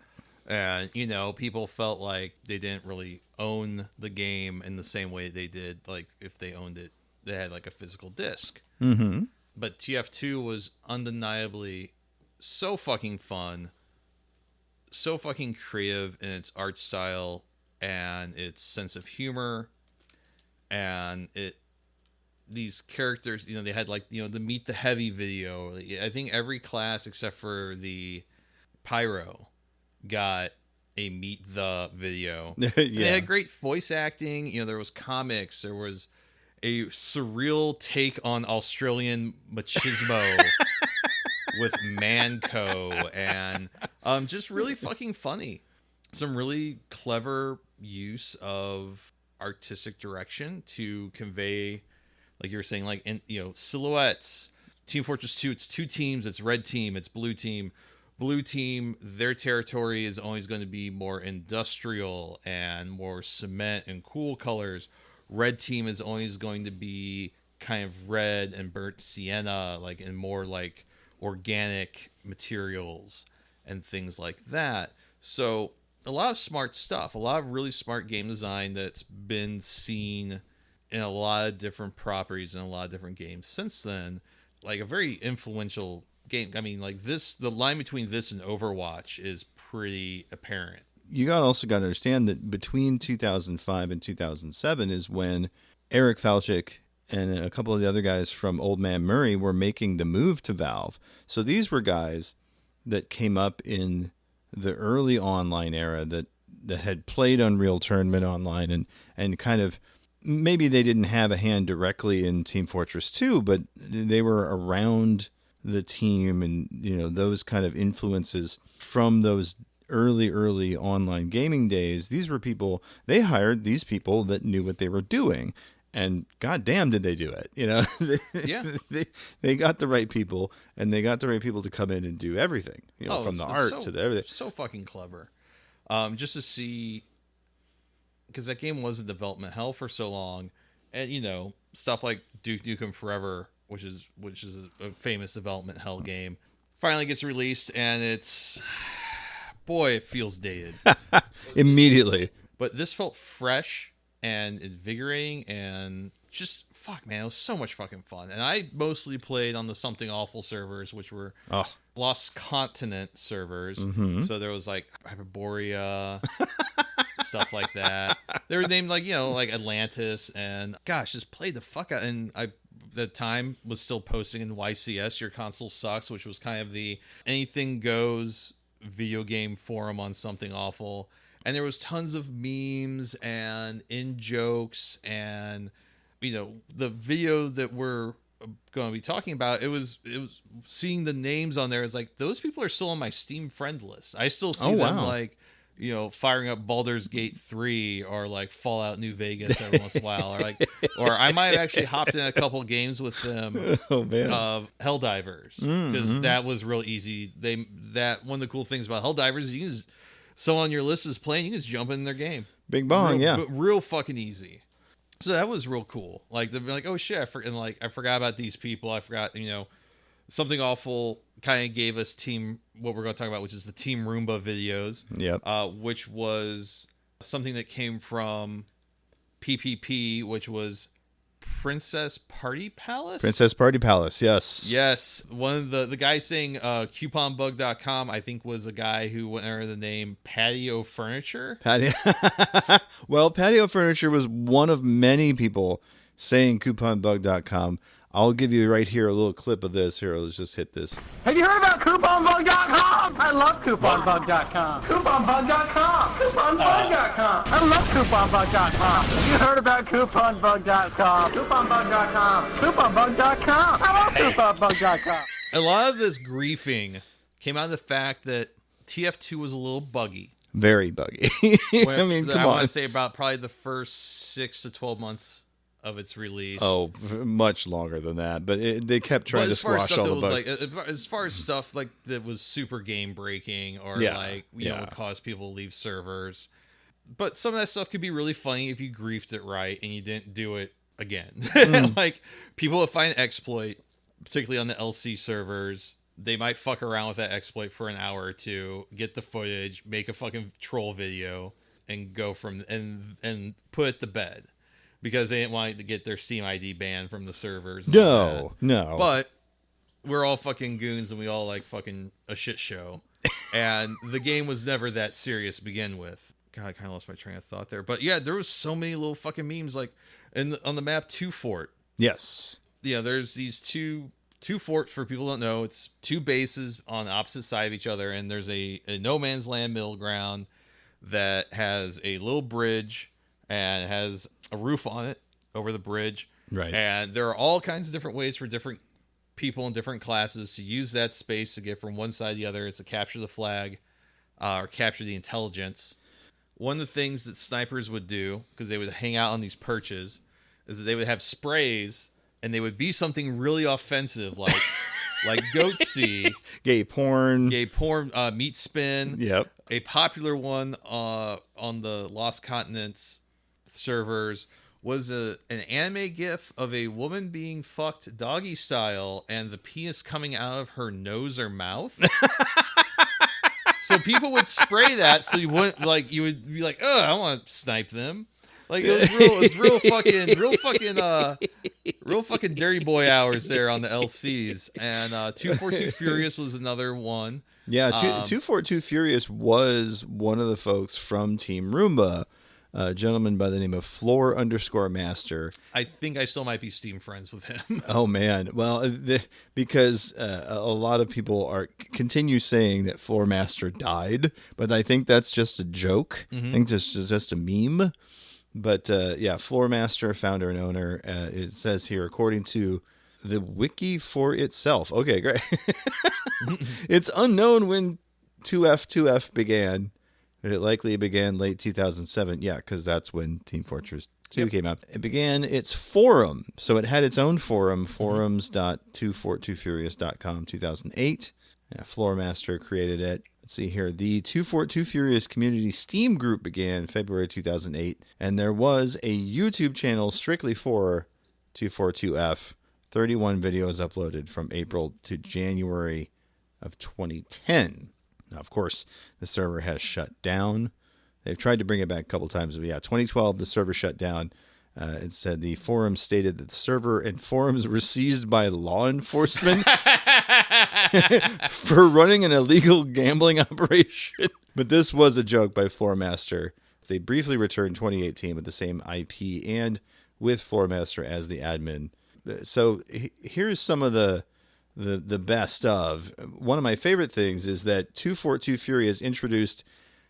And, people felt like they didn't really own the game in the same way they did. Like if they owned it, they had like a physical disc. Mm-hmm. But TF2 was undeniably so fucking fun, so fucking creative in its art style and its sense of humor. And these characters, they had like, the Meet the Heavy video. I think every class except for the Pyro got a Meet the video. They had great voice acting. There was comics. There was a surreal take on Australian machismo with Manco and just really fucking funny. Some really clever use of artistic direction to convey, like you were saying, like silhouettes. Team Fortress 2, it's two teams. It's red team. It's blue team. Blue team, their territory is always going to be more industrial and more cement and cool colors. Red team is always going to be kind of red and burnt sienna, like and more like organic materials and things like that. So a lot of smart stuff, a lot of really smart game design that's been seen in a lot of different properties and a lot of different games since then. Like a very influential game. I mean, like this, the line between this and Overwatch is pretty apparent. You also got to understand that between 2005 and 2007 is when Eric Falchuk and a couple of the other guys from Old Man Murray were making the move to Valve. So these were guys that came up in the early online era that had played Unreal Tournament online and kind of, maybe they didn't have a hand directly in Team Fortress 2, but they were around the team and, you know, those kind of influences from those early online gaming days. These were people, they hired these people that knew what they were doing. And goddamn, did they do it? You know, they got the right people, and they got the right people to come in and do everything. You know, from the art to the everything. So fucking clever. Just to see, because that game was in development hell for so long, and you know, stuff like Duke Nukem Forever, which is a famous development hell game, finally gets released, and it's, boy, it feels dated immediately. But this felt fresh and invigorating, and just fuck, man, it was so much fucking fun. And I mostly played on the Something Awful servers, which were Lost Continent servers. Mm-hmm. So there was like Hyperborea, stuff like that. They were named like, you know, like Atlantis, and gosh, just played the fuck out. And I, at the time, was still posting in YCS, Your Console Sucks, which was kind of the anything goes video game forum on Something Awful. And there was tons of memes and in-jokes, and, you know, the video that we're going to be talking about, it was seeing the names on there. It's like, those people are still on my Steam friend list. I still see them, like, you know, firing up Baldur's Gate 3 or like Fallout New Vegas every once in a while, or I might have actually hopped in a couple of games with them of Helldivers, because that was real easy. That one of the cool things about Helldivers, you can just, someone on your list is playing, you can just jump in their game. Bing bong, but real fucking easy. So that was real cool. Like, they'd be like, oh shit, I forgot about these people. I forgot, you know, Something Awful kind of gave us what we're going to talk about, which is the Team Roomba videos. Yep. Which was something that came from PPP, which was Princess Party Palace? Princess Party Palace, yes. Yes. One of the guy saying couponbug.com, I think, was a guy who went under the name Patio Furniture. Well, Patio Furniture was one of many people saying couponbug.com. I'll give you right here a little clip of this. Here, let's just hit this. Have you heard about couponbug.com? I love couponbug.com. Couponbug.com. Couponbug.com. I love couponbug.com. Have you heard about couponbug.com? Couponbug.com. Couponbug.com. I love couponbug.com. A lot of this griefing came out of the fact that TF2 was a little buggy. Very buggy. I mean, come on. I want to say about probably the first 6 to 12 months of its release. Oh, much longer than that, but they kept trying to squash all the bugs. Like, as far as stuff like that was super game breaking, or like, you know, would cause people to leave servers. But some of that stuff could be really funny if you griefed it right and you didn't do it again. Like, people that find exploit, particularly on the LC servers, they might fuck around with that exploit for an hour or two, get the footage, make a fucking troll video, and go from and put it to bed. Because they didn't want to get their Steam ID banned from the servers. No. But we're all fucking goons, and we all like fucking a shit show. And the game was never that serious to begin with. God, I kind of lost my train of thought there. But yeah, there was so many little fucking memes, like on the map 2 Fort. Yes. Yeah, there's these two forts, for people who don't know. It's two bases on the opposite side of each other, and there's a no man's land middle ground that has a little bridge and has a roof on it over the bridge. Right. And there are all kinds of different ways for different people in different classes to use that space to get from one side to the other. It's to capture the flag or capture the intelligence. One of the things that snipers would do, because they would hang out on these perches, is that they would have sprays, and they would be something really offensive, like Goatsy, gay porn, meat spin. Yep. A popular one on the Lost Continents servers was an anime gif of a woman being fucked doggy style and the penis coming out of her nose or mouth. So people would spray that, so you wouldn't you would be like, oh, I want to snipe them. Like it was real fucking dirty boy hours there on the LCs. And 242 Furious was another one. Yeah, 242 Furious was one of the folks from Team Roomba, a gentleman by the name of Floor_Master. I think I still might be Steam friends with him. Oh man, well, because a lot of people continue saying that Floor Master died, but I think that's just a joke. I think this is just a meme. But yeah, Floor Master, founder and owner. It says here, according to the wiki for itself. Okay, great. It's unknown when 2F began. But it likely began late 2007. Yeah, because that's when Team Fortress 2 came out. It began its forum. So it had its own forum, forums.242furious.com, 2008. Yeah, Floor Master created it. Let's see here. The 242 Furious community Steam group began February 2008. And there was a YouTube channel strictly for 242F. 31 videos uploaded from April to January of 2010. Now, of course, the server has shut down. They've tried to bring it back a couple times, but yeah, 2012, the server shut down. It said the forum stated that the server and forums were seized by law enforcement for running an illegal gambling operation. But this was a joke by Floor Master. They briefly returned 2018 with the same IP and with Floor Master as the admin. So here's some of the best of. One of my favorite things is that 242 Fury has introduced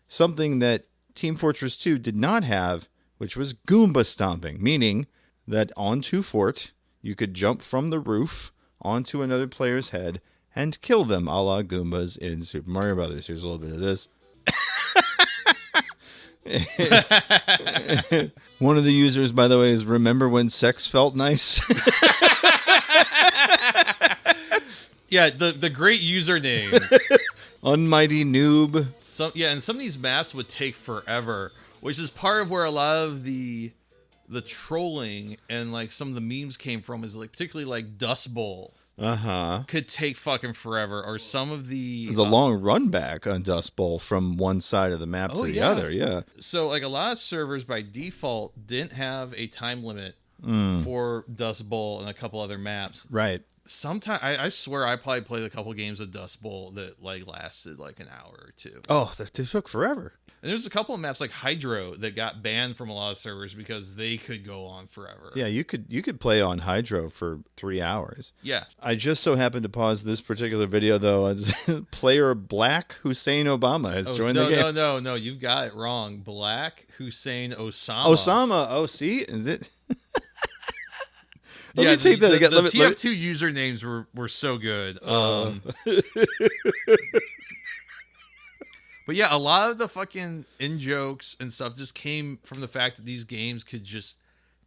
something that Team Fortress 2 did not have, which was Goomba stomping, meaning that on 2 Fort, you could jump from the roof onto another player's head and kill them, a la Goombas in Super Mario Brothers. Here's a little bit of this. One of the users, by the way, is remember when sex felt nice? Yeah, the great usernames. Unmighty Noob. And some of these maps would take forever, which is part of where a lot of the trolling and like some of the memes came from, is like particularly like Dust Bowl. Could take fucking forever, or some of the... There's a long run back on Dust Bowl from one side of the map to the other, yeah. So like a lot of servers by default didn't have a time limit for Dust Bowl and a couple other maps. Right. Sometimes I swear I probably played a couple games of Dust Bowl that like lasted like an hour or two. Oh, that took forever. And there's a couple of maps like Hydro that got banned from a lot of servers because they could go on forever. Yeah, you could play on Hydro for 3 hours. Yeah. I just so happened to pause this particular video though as player Black Hussein Obama has joined the game. No, you've got it wrong. Black Hussein Osama. Osama. Oh, see? Is it? Let me take that again. The TF2 usernames were so good. But yeah, a lot of the fucking in-jokes and stuff just came from the fact that these games could just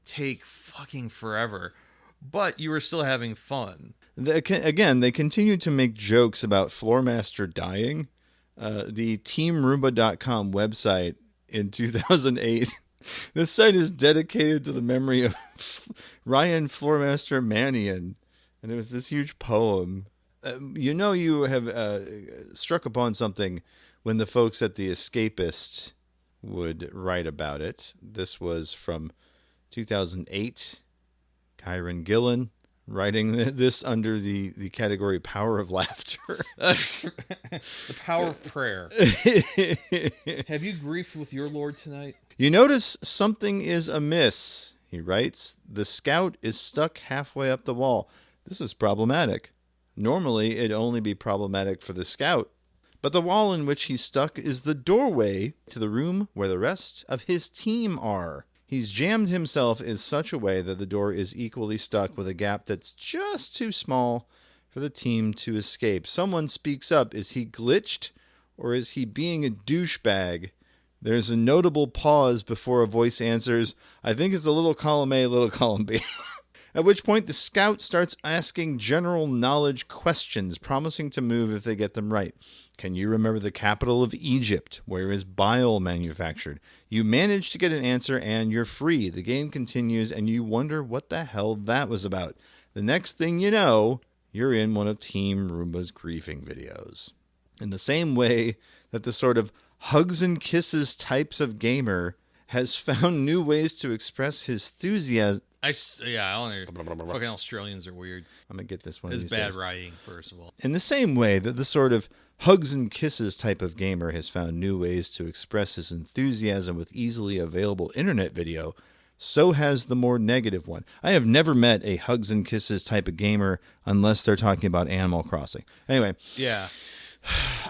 take fucking forever. But you were still having fun. Again, they continued to make jokes about Floor Master dying. The TeamRoomba.com website in 2008... This site is dedicated to the memory of Ryan Floormaster Mannion, and it was this huge poem. You have struck upon something when the folks at The Escapists would write about it. This was from 2008. Kyron Gillen writing this under the category Power of Laughter. The power of prayer. Have you griefed with your Lord tonight? You notice something is amiss, he writes. The scout is stuck halfway up the wall. This is problematic. Normally, it'd only be problematic for the scout. But the wall in which he's stuck is the doorway to the room where the rest of his team are. He's jammed himself in such a way that the door is equally stuck with a gap that's just too small for the team to escape. Someone speaks up. Is he glitched or is he being a douchebag? There's a notable pause before a voice answers, I think it's a little column A, little column B. At which point the scout starts asking general knowledge questions, promising to move if they get them right. Can you remember the capital of Egypt? Where is bile manufactured? You manage to get an answer and you're free. The game continues and you wonder what the hell that was about. The next thing you know, you're in one of Team Roomba's griefing videos. In the same way that the sort of hugs and kisses types of gamer has found new ways to express his enthusiasm. I don't know. Fucking Australians are weird. I'm going to get this one. It's these bad days. writing, first of all. In the same way that the sort of hugs and kisses type of gamer has found new ways to express his enthusiasm with easily available internet video, so has the more negative one. I have never met a hugs and kisses type of gamer unless they're talking about Animal Crossing. Anyway. Yeah.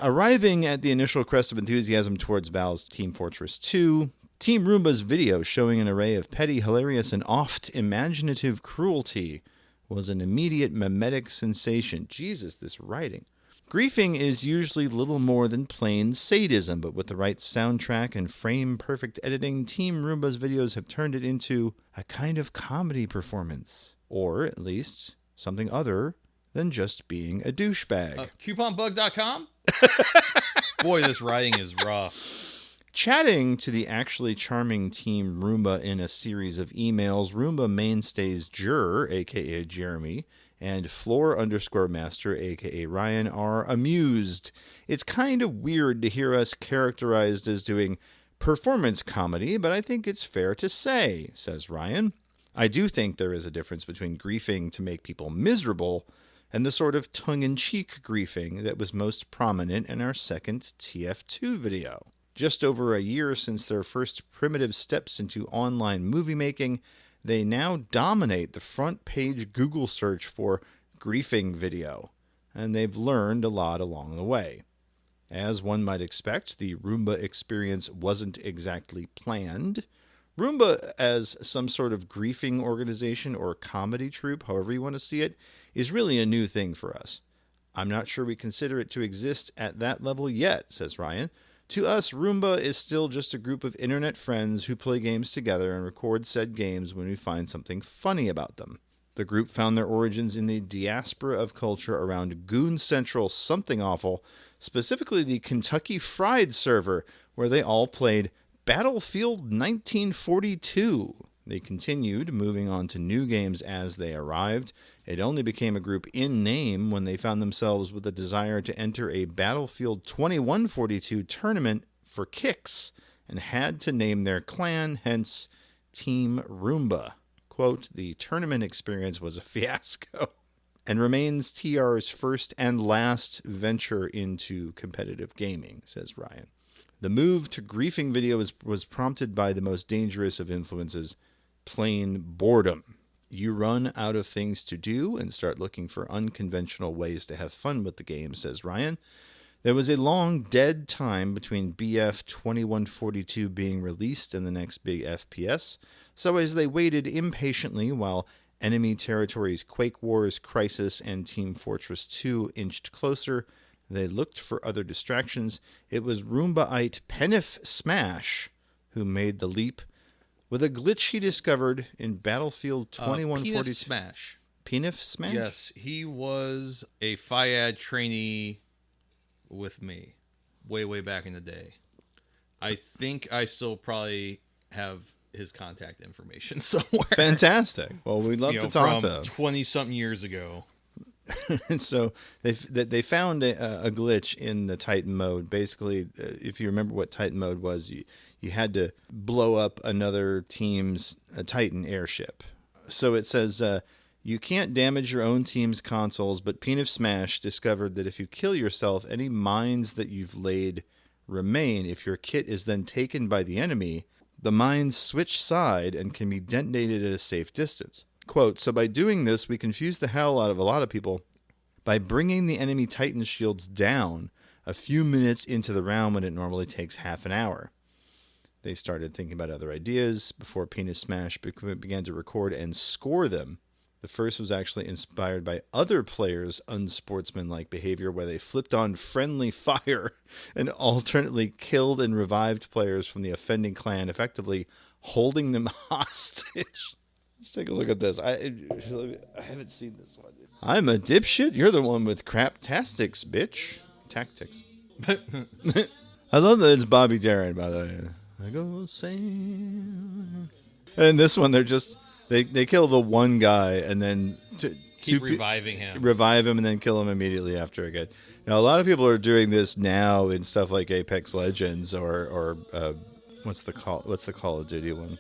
Arriving at the initial crest of enthusiasm towards Valve's Team Fortress 2, Team Roomba's video showing an array of petty, hilarious, and oft imaginative cruelty was an immediate mimetic sensation. Jesus, this writing. Griefing is usually little more than plain sadism, but with the right soundtrack and frame-perfect editing, Team Roomba's videos have turned it into a kind of comedy performance. Or, at least, something other than just being a douchebag. Couponbug.com? Boy, this writing is rough. Chatting to the actually charming Team Roomba in a series of emails, Roomba mainstays Jur, a.k.a. Jeremy, and Floor_Master, a.k.a. Ryan, are amused. It's kind of weird to hear us characterized as doing performance comedy, but I think it's fair to say, says Ryan. I do think there is a difference between griefing to make people miserable and the sort of tongue-in-cheek griefing that was most prominent in our second TF2 video. Just over a year since their first primitive steps into online movie making, they now dominate the front page Google search for griefing video, and they've learned a lot along the way. As one might expect, the Roomba experience wasn't exactly planned. Roomba, as some sort of griefing organization or comedy troupe, however you want to see it, is really a new thing for us. I'm not sure we consider it to exist at that level yet, says Ryan. To us, Roomba is still just a group of internet friends who play games together and record said games when we find something funny about them. The group found their origins in the diaspora of culture around Goon Central Something Awful, specifically the Kentucky Fried server, where they all played Battlefield 1942. They continued, moving on to new games as they arrived. It only became a group in name when they found themselves with a desire to enter a Battlefield 2142 tournament for kicks and had to name their clan, hence Team Roomba. Quote, the tournament experience was a fiasco and remains TR's first and last venture into competitive gaming, says Ryan. The move to griefing video was prompted by the most dangerous of influences, plain boredom. You run out of things to do and start looking for unconventional ways to have fun with the game, says Ryan. There was a long dead time between BF 2142 being released and the next big FPS, so as they waited impatiently while Enemy Territories Quake Wars Crisis and Team Fortress 2 inched closer, they looked for other distractions. It was Roombaite Penif Smash who made the leap with a glitch he discovered in Battlefield 2142. Penif Smash. Penif Smash? Yes, he was a FIAD trainee with me way back in the day. I think I still probably have his contact information somewhere. Fantastic. Well, we'd love to talk to him. 20-something years ago. So they found a glitch in the Titan mode. Basically, if you remember what Titan mode was, you had to blow up another team's Titan airship. So it says, you can't damage your own team's consoles, but Penif Smash discovered that if you kill yourself, any mines that you've laid remain. If your kit is then taken by the enemy, the mines switch side and can be detonated at a safe distance. Quote, so by doing this, we confuse the hell out of a lot of people by bringing the enemy Titan shields down a few minutes into the round when it normally takes half an hour. They started thinking about other ideas before Penif Smash began to record and score them. The first was actually inspired by other players' unsportsmanlike behavior where they flipped on friendly fire and alternately killed and revived players from the offending clan, effectively holding them hostage. Let's take a look at this. I haven't seen this one. I'm a dipshit. You're the one with crap-tastics, bitch. Tactics. I love that it's Bobby Darin, by the way. I go sing. And this one, they're just they kill the one guy and then keep reviving him, and then kill him immediately after again. Now, a lot of people are doing this now in stuff like Apex Legends or what's the Call of Duty one?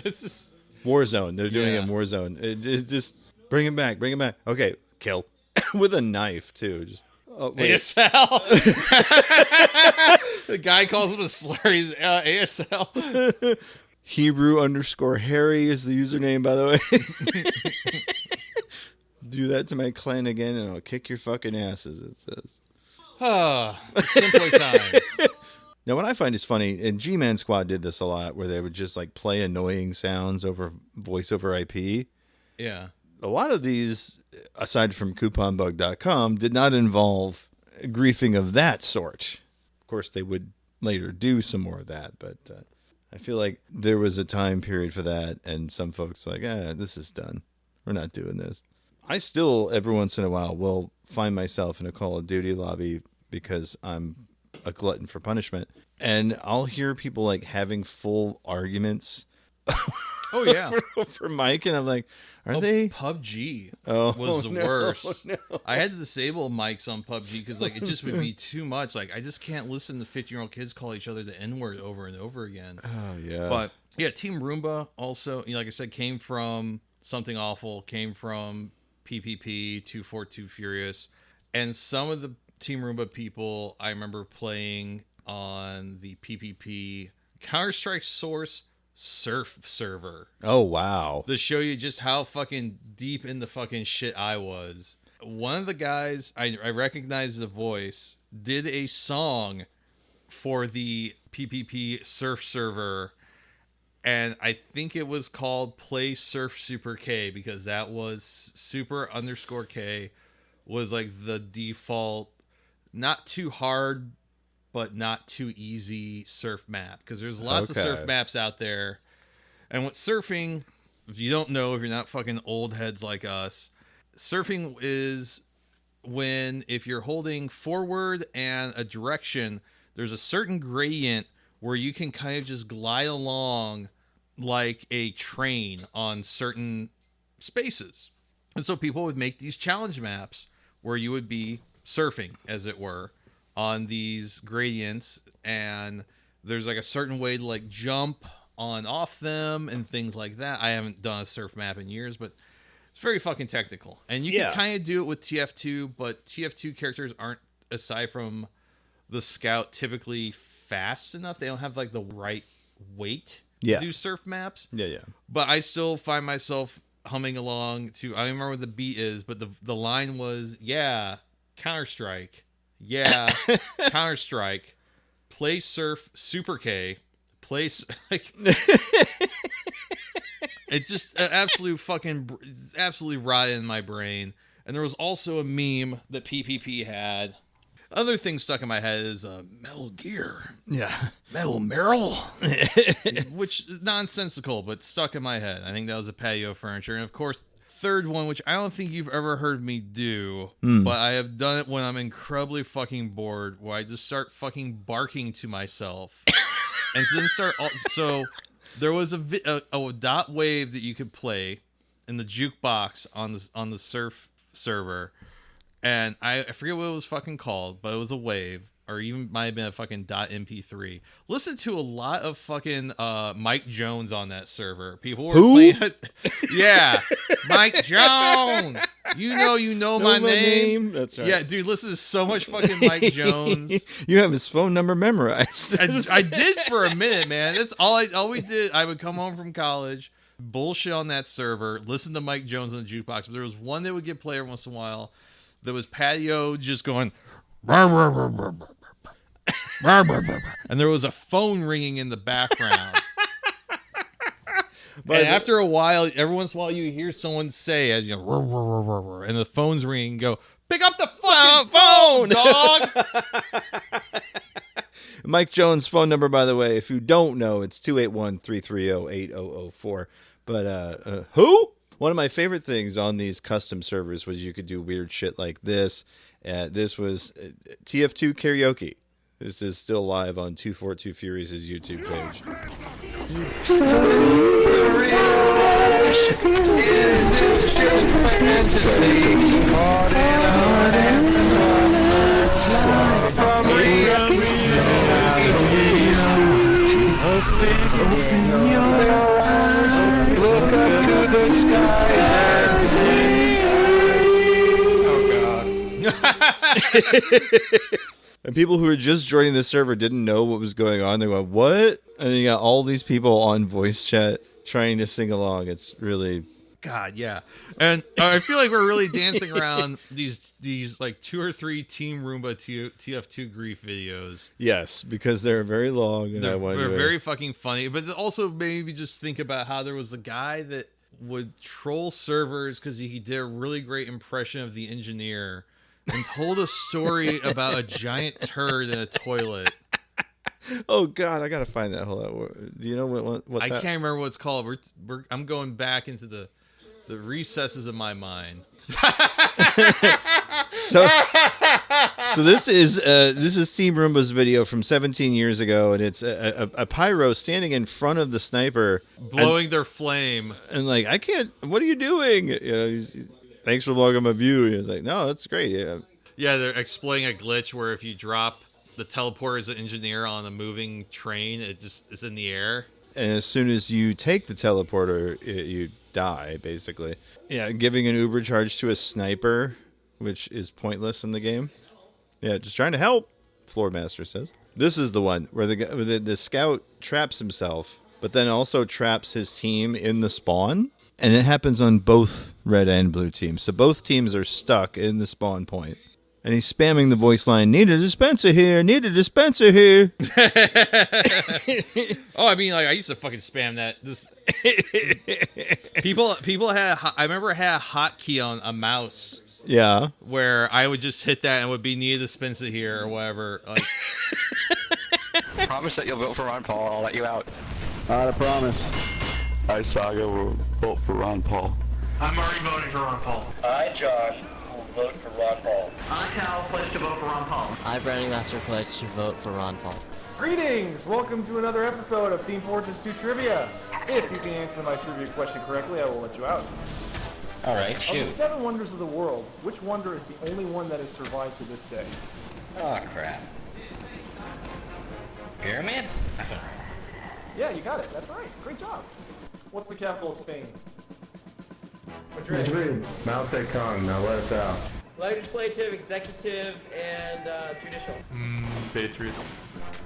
This is Warzone. They're doing it in Warzone. It just bring him back. Okay, kill with a knife too. Just ASL. The guy calls him a slur. He's ASL. Hebrew_Harry is the username, by the way. Do that to my clan again, and I'll kick your fucking asses. It says. Simpler times. Now, what I find is funny, and G-Man Squad did this a lot, where they would just like play annoying sounds over voice over IP. Yeah. A lot of these, aside from couponbug.com, did not involve griefing of that sort. Of course, they would later do some more of that, but I feel like there was a time period for that, and some folks were like, this is done. We're not doing this. I still, every once in a while, will find myself in a Call of Duty lobby because I'm a glutton for punishment, and I'll hear people like having full arguments. Oh yeah, for Mike, and I'm like, are they? PUBG was the worst. No. I had to disable mics on PUBG because like it just would be too much. Like I just can't listen to 15-year-old kids call each other the N-word over and over again. Oh yeah. But yeah, Team Roomba also, like I said, came from Something Awful, came from PPP 242 Furious, and some of the Team Roomba people I remember playing on the PPP Counter-Strike Source Surf server. Oh wow. To show you just how fucking deep in the fucking shit I was. One of the guys, I recognized the voice, did a song for the PPP surf server, and I think it was called Play Surf Super K, because that was super_K was like the default, not too hard but not too easy surf map, because there's lots of surf maps out there. And with surfing, if you don't know, if you're not fucking old heads like us, surfing is when, if you're holding forward and a direction, there's a certain gradient where you can kind of just glide along like a train on certain spaces. And so people would make these challenge maps where you would be surfing, as it were, on these gradients, and there's like a certain way to like jump on off them and things like that. I haven't done a surf map in years, but it's very fucking technical. And you can kind of do it with TF2, but TF2 characters aren't, aside from the scout, typically fast enough. They don't have like the right weight to do surf maps. Yeah. But I still find myself humming along to, I don't remember what the beat is, but the line was, Counter-Strike. Counter-Strike. Play Surf Super K. Play like it's just an absolutely rotted in my brain. And there was also a meme that PPP had. Other thing stuck in my head is Metal Gear. Yeah. Metal Merrill. Which is nonsensical, but stuck in my head. I think that was a patio furniture. And of course, third one, which I don't think you've ever heard me do, but I have done it when I'm incredibly fucking bored, where I just start fucking barking to myself. And so there was a dot wave that you could play in the jukebox on the surf server, and I forget what it was fucking called, but it was a wave, or even might have been a fucking .mp3. Listen to a lot of fucking Mike Jones on that server. People were playing it. Yeah, Mike Jones. You know my name. That's right. Yeah, dude, listen to so much fucking Mike Jones. You have his phone number memorized. I did for a minute, man. That's all we did. I would come home from college, bullshit on that server, listen to Mike Jones on the jukebox. But there was one that would get played every once in a while. There was Patio just going, and there was a phone ringing in the background. But after a while, every once in a while, you hear someone say, as you know, and the phone's ringing, go, pick up the fucking phone, dog. Mike Jones' phone number, by the way, if you don't know, it's 281-330-8004. But who? One of my favorite things on these custom servers was you could do weird shit like this. This was TF2 karaoke. This is still live on 242 Furies' YouTube page. Look up to the sky and sing. And people who were just joining the server didn't know what was going on. They went, what? And then you got all these people on voice chat trying to sing along. It's really... God, yeah. And I feel like we're really dancing around these like 2 or 3 Team Roomba TF2 grief videos. Yes, because they're very long. And they're very fucking funny. But also maybe just think about how there was a guy that would troll servers because he did a really great impression of the engineer and told a story about a giant turd in a toilet. Oh God, I gotta find that. Hold on. Do you know what I can't remember what it's called. I'm going back into the recesses of my mind. So this is Team Roomba's video from 17 years ago, and it's a pyro standing in front of the sniper, blowing their flame, and like, I can't. What are you doing? You know, thanks for logging my view. He's like, no, that's great. Yeah, they're explaining a glitch where if you drop the teleporter as an engineer on a moving train, it's in the air. And as soon as you take the teleporter, you die, basically. Yeah, giving an Uber charge to a sniper, which is pointless in the game. Yeah, just trying to help, Floormaster says. This is the one where the scout traps himself, but then also traps his team in the spawn. And it happens on both red and blue teams. So both teams are stuck in the spawn point. And he's spamming the voice line, need a dispenser here, need a dispenser here. Oh, I mean, like, I used to fucking spam that. People had, I remember I had a hotkey on a mouse. Yeah. Where I would just hit that and it would be need a dispenser here or whatever. Like, Promise that you'll vote for Ron Paul, I'll let you out. Not a promise. I, Saga, will vote for Ron Paul. I'm already voting for Ron Paul. I, Josh, will vote for Ron Paul. I, Cal, pledge to vote for Ron Paul. I, Brandon Master, pledge to vote for Ron Paul. Greetings! Welcome to another episode of Team Fortress 2 Trivia. If you can answer my trivia question correctly, I will let you out. Alright, shoot. Of the 7 wonders of the world, which wonder is the only one that has survived to this day? Oh, crap. Pyramids? Yeah, you got it. That's right. Great job. What's the capital of Spain? Madrid. Mao Zedong, now let us out. Legislative, executive, and judicial. Patriots.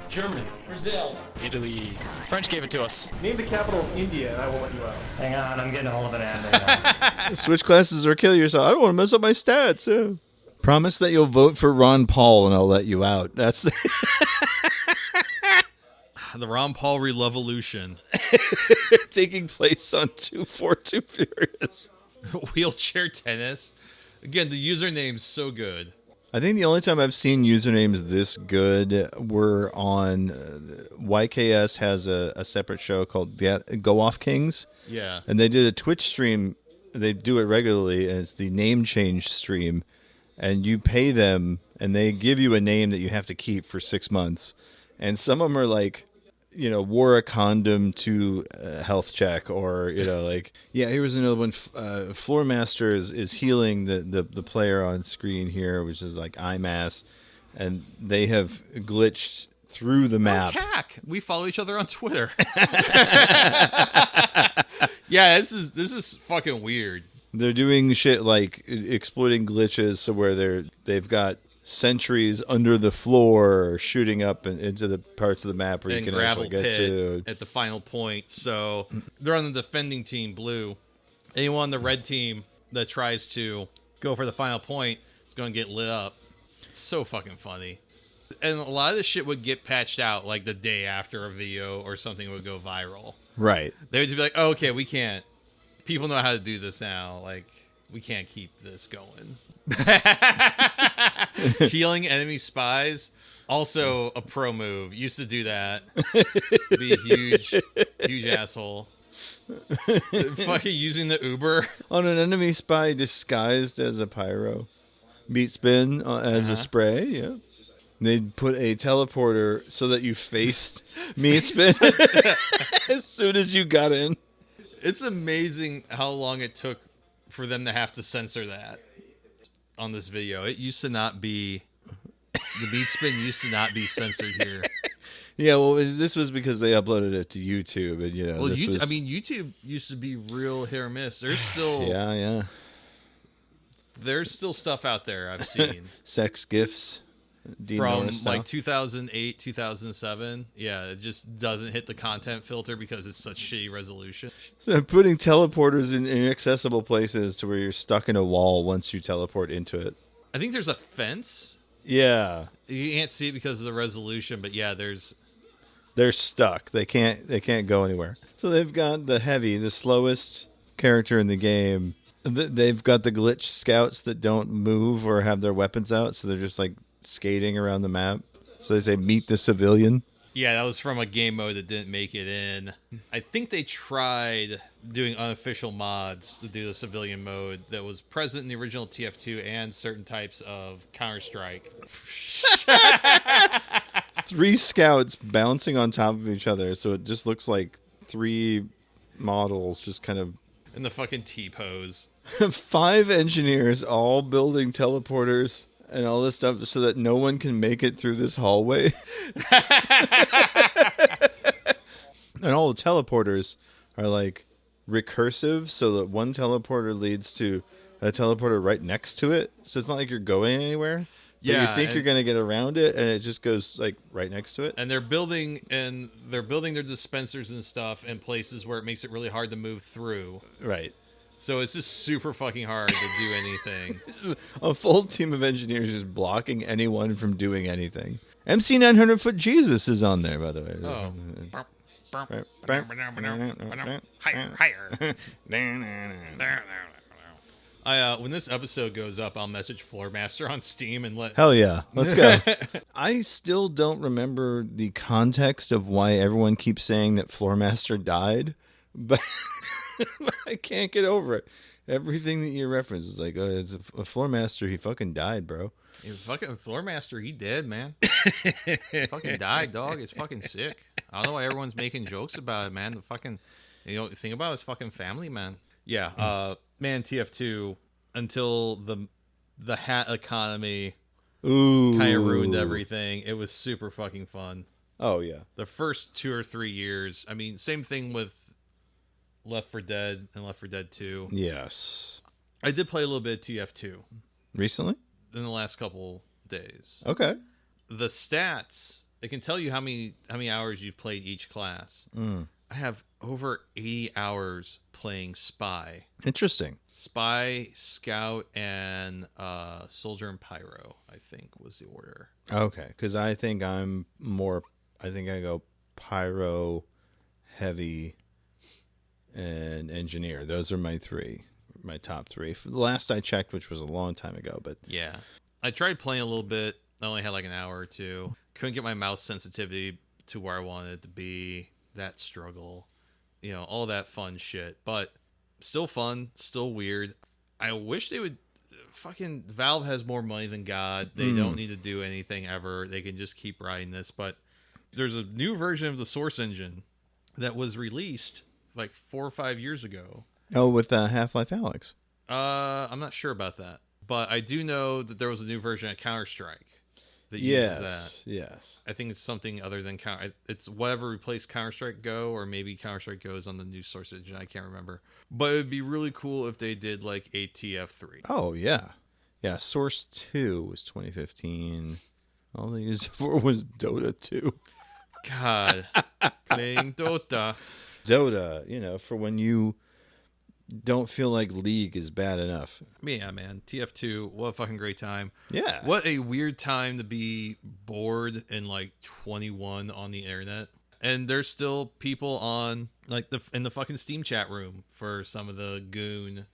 Germany. Brazil. Italy. French gave it to us. Name the capital of India, and I will let you out. Hang on, I'm getting a hold of an ad. Switch classes or kill yourself. I don't want to mess up my stats. Yeah. Promise that you'll vote for Ron Paul, and I'll let you out. That's the... The Ron Paul Revolution. Taking place on 242 Furious. Wheelchair tennis. Again, the username's so good. I think the only time I've seen usernames this good were on YKS has a separate show called Go Off Kings. Yeah. And they did a Twitch stream. They do it regularly, and it's the name change stream. And you pay them, and they give you a name that you have to keep for 6 months. And some of them are like, you know, wore a condom to a health check, or, you know, like, yeah, here was another one. Floormaster is healing the player on screen here, which is like IMAS, and they have glitched through the map. Oh, CAC. We follow each other on Twitter. Yeah, this is fucking weird. They're doing shit like exploiting glitches, so where they've got sentries under the floor shooting up into the parts of the map where you can actually get to at the final point. So they're on the defending team, blue. Anyone on the red team that tries to go for the final point is going to get lit up. It's so fucking funny. And a lot of this shit would get patched out like the day after a video or something would go viral. Right. They would just be like, oh, okay, we can't. People know how to do this now. Like, we can't keep this going. Healing enemy spies, also a pro move. Used to do that. Be a huge asshole. Fucking using the Uber on an enemy spy disguised as a pyro. Beat spin as a spray. Yeah. They'd put a teleporter so that you faced meat spin as soon as you got in. It's amazing how long it took for them to have to censor that on this video. It used to not be, the beat spin used to not be censored here. Yeah, well, this was because they uploaded it to YouTube, and well, YouTube, I mean, YouTube used to be real hit or miss. There's still there's still stuff out there I've seen. Sex gifs. From like 2008, 2007. Yeah, it just doesn't hit the content filter because it's such shitty resolution. So putting teleporters in inaccessible places to where you're stuck in a wall once you teleport into it. I think there's a fence. Yeah. You can't see it because of the resolution, but yeah, they're stuck. They can't go anywhere. So they've got the slowest character in the game. They've got the glitch scouts that don't move or have their weapons out, so they're just like skating around the map. So they say meet the civilian. Yeah, that was from a game mode that didn't make it in. I think they tried doing unofficial mods to do the civilian mode that was present in the original TF2 and certain types of Counter-Strike. 3 scouts bouncing on top of each other, so it just looks like 3 models just kind of in the fucking T-pose. 5 engineers all building teleporters and all this stuff so that no one can make it through this hallway. And all the teleporters are like recursive, so that one teleporter leads to a teleporter right next to it. So it's not like you're going anywhere. Yeah, you think you're going to get around it, and it just goes like right next to it. And they're building their dispensers and stuff in places where it makes it really hard to move through. Right. So it's just super fucking hard to do anything. A full team of engineers just blocking anyone from doing anything. MC 900 Foot Jesus is on there, by the way. Oh. Higher. When this episode goes up, I'll message Floormaster on Steam and let... Hell yeah. Let's go. I still don't remember the context of why everyone keeps saying that Floormaster died, but... I can't get over it. Everything that you reference is like, it's a Floormaster. He fucking died, bro. Fucking Floormaster, he dead, man. Fucking died, dog. It's fucking sick. I don't know why everyone's making jokes about it, man. The fucking, think about his fucking family, man. Yeah, man, TF2 until the hat economy kind of ruined everything. It was super fucking fun. Oh yeah, the first 2 or 3 years. I mean, same thing with Left 4 Dead and Left 4 Dead 2. Yes. I did play a little bit of TF2. Recently? In the last couple days. Okay. The stats, it can tell you how many hours you've played each class. I have over 80 hours playing Spy. Interesting. Spy, Scout, and Soldier and Pyro, I think, was the order. Okay, because I think I go Pyro, Heavy, and Engineer. Those are my top 3. The last I checked, which was a long time ago, but yeah, I tried playing a little bit. I only had like an hour or 2. Couldn't get my mouse sensitivity to where I wanted it to be. That struggle, all that fun shit, but still fun, still weird. I wish they would. Fucking Valve has more money than God. They don't need to do anything ever. They can just keep riding this. But there's a new version of the Source engine that was released like 4 or 5 years ago. Oh, with Half-Life Alyx. I'm not sure about that, but I do know that there was a new version of Counter-Strike that uses that. Yes. I think it's something other than it's whatever replaced Counter-Strike Go, or maybe Counter-Strike Go is on the new Source engine. I can't remember, but it would be really cool if they did like a TF3. Oh yeah, yeah. Source 2 was 2015. All they used it for was Dota 2. God, playing Dota. Dota, for when you don't feel like League is bad enough. Yeah, man. TF2, what a fucking great time. Yeah. What a weird time to be bored and like 21 on the internet. And there's still people on like in the fucking Steam chat room for some of the Goon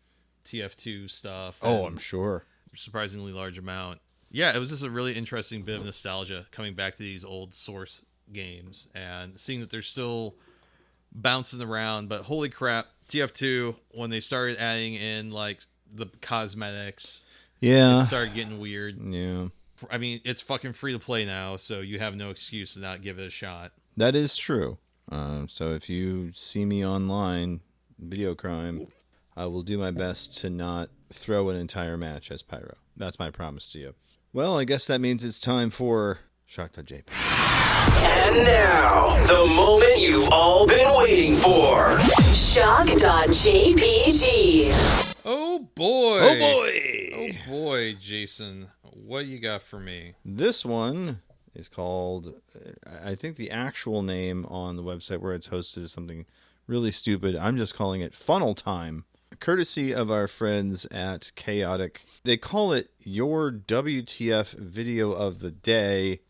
TF2 stuff. Oh, I'm sure. Surprisingly large amount. Yeah, it was just a really interesting bit of nostalgia coming back to these old Source games and seeing that there's still bouncing around. But holy crap, TF2, when they started adding in like the cosmetics, it started getting weird. Yeah. I mean, it's fucking free to play now, so you have no excuse to not give it a shot. That is true. So if you see me online, Video Crime, I will do my best to not throw an entire match as Pyro. That's my promise to you. Well, I guess that means it's time for Shucked.jpg. And now, the moment you've all been waiting for. Shucked.jpg. Oh boy. Oh boy. Oh boy, Jason. What you got for me? This one is called, I think the actual name on the website where it's hosted is something really stupid. I'm just calling it Funnel Time, courtesy of our friends at Chaotic. They call it Your WTF Video of the Day,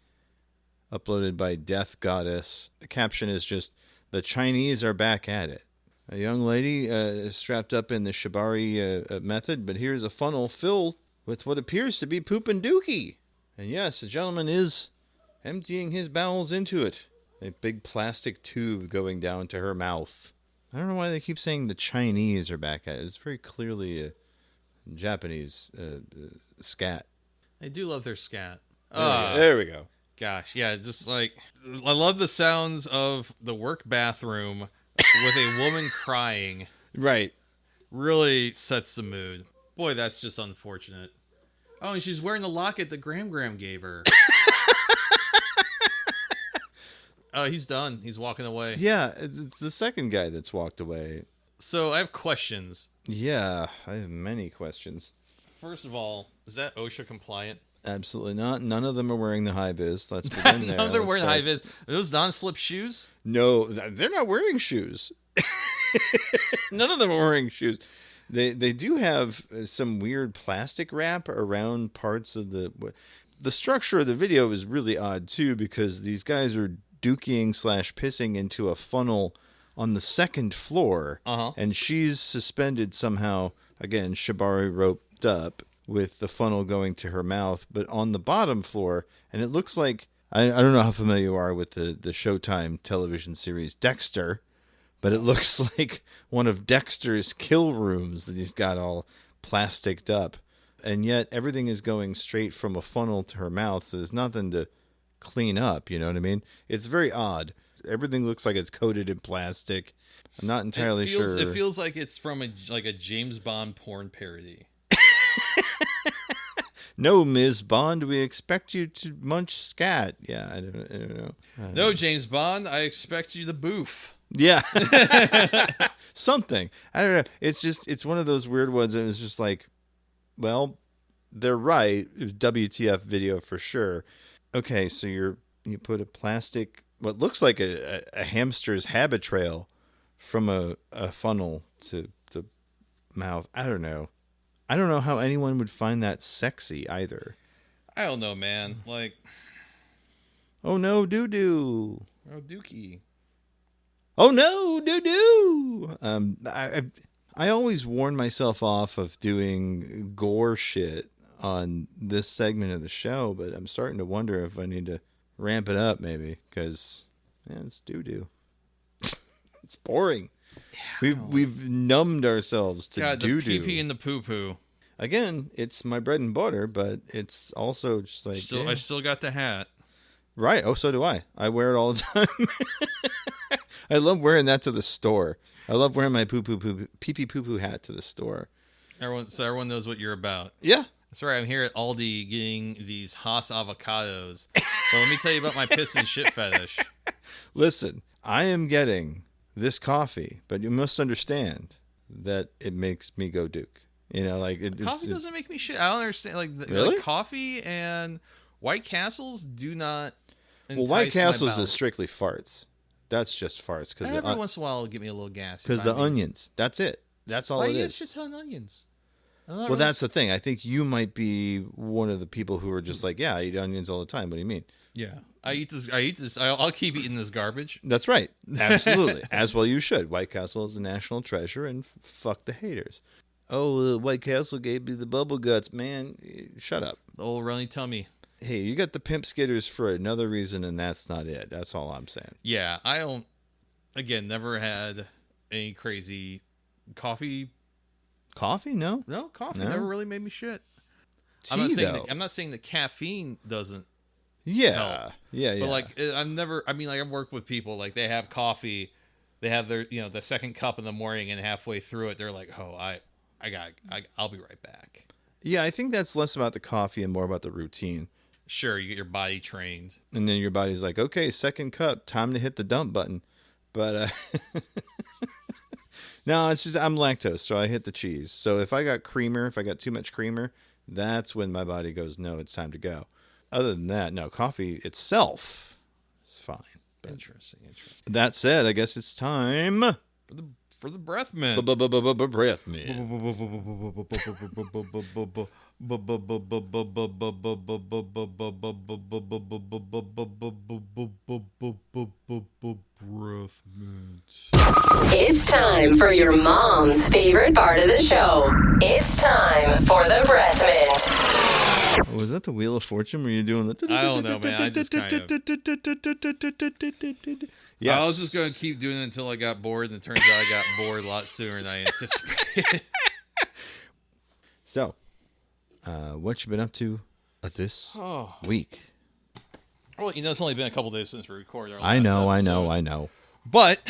uploaded by Death Goddess. The caption is just, "The Chinese are back at it." A young lady strapped up in the shibari method, but here's a funnel filled with what appears to be poop and dookie. And yes, the gentleman is emptying his bowels into it. A big plastic tube going down to her mouth. I don't know why they keep saying the Chinese are back at it. It's very clearly a Japanese scat. I do love their scat. There we go. Gosh, yeah, just like, I love the sounds of the work bathroom with a woman crying. Right. Really sets the mood. Boy, that's just unfortunate. Oh, and she's wearing the locket that Graham gave her. Oh, he's done. He's walking away. Yeah, it's the second guy that's walked away. So I have questions. Yeah, I have many questions. First of all, is that OSHA compliant? Absolutely not. None of them are wearing the high vis. Let's begin there. None of them are wearing high vis. Are those non-slip shoes? No, they're not wearing shoes. None of them are wearing shoes. They do have some weird plastic wrap around parts of the structure of the video is really odd too, because these guys are dookieing / pissing into a funnel on the second floor, and she's suspended somehow, again, shibari roped up with the funnel going to her mouth, but on the bottom floor, and it looks like, I don't know how familiar you are with the Showtime television series Dexter, but it looks like one of Dexter's kill rooms that he's got all plasticed up. And yet everything is going straight from a funnel to her mouth, so there's nothing to clean up, you know what I mean? It's very odd. Everything looks like it's coated in plastic. I'm not entirely sure. It feels like it's from a James Bond porn parody. No, Ms. Bond, we expect you to munch scat. Yeah, I don't know. No, James Bond, I expect you to boof. Yeah. Something. I don't know. It's one of those weird ones. And it's just like, well, they're right. It was WTF video for sure. Okay, so you put a plastic, what looks like a hamster's habit trail from a funnel to the mouth. I don't know. I don't know how anyone would find that sexy either. I don't know, man. Like, oh no, doo-doo. Oh, dookie. Oh no, doo-doo. I always warn myself off of doing gore shit on this segment of the show, but I'm starting to wonder if I need to ramp it up maybe, because it's doo-doo. It's boring. Yeah, we've numbed ourselves to doo-doo. The pee-pee and the poo-poo. Again, it's my bread and butter, but it's also just like... I still got the hat. Right. Oh, so do I. I wear it all the time. I love wearing that to the store. I love wearing my pee-pee poo-poo hat to the store. Everyone knows what you're about. Yeah. That's right. I'm here at Aldi getting these Haas avocados. But let me tell you about my piss and shit fetish. Listen, I am getting this coffee, but you must understand that it makes me go Duke. You know, like coffee doesn't make me shit. I don't understand. Really? Like coffee and White Castles do not. Well, White Castles is strictly farts. That's just farts. Because every once in a while, it'll get me a little gassy. Because the onions. That's it. That's all it is. Why you get a shit ton of onions? Well, that's the thing. I think you might be one of the people who are just like, yeah, I eat onions all the time. What do you mean? Yeah, I eat this. I'll keep eating this garbage. That's right. Absolutely. As well you should. White Castle is a national treasure, and fuck the haters. Oh, White Castle gave me the bubble guts, man. Shut up. The old runny tummy. Hey, you got the pimp skitters for another reason, and that's not it. That's all I'm saying. Yeah, I don't Again, never had any crazy coffee. Coffee? No. No, coffee No? never really made me shit. Tea, though. I'm not saying that caffeine doesn't Yeah. help. Yeah. But like I've worked with people like they have coffee, they have their the second cup in the morning, and halfway through it they're like, oh, I'll be right back. Yeah, I think that's less about the coffee and more about the routine. Sure, you get your body trained, And then your body's like, okay, second cup, time to hit the dump button. But no, it's just I'm lactose, so I hit the cheese. So if I got too much creamer, that's when my body goes, no, it's time to go. Other than that, no, coffee itself is fine. But interesting. That said, I guess it's time For the breath mint. breath mint. It's time for your mom's favorite part of the show. It's time for the breath mint. Was that the Wheel of Fortune where you're doing the... I don't know, man. I just kind of... Yes. I was just going to keep doing it until I got bored, and it turns out I got bored a lot sooner than I anticipated. So, what you been up to this week? Well, it's only been a couple days since we recorded our last I know. But,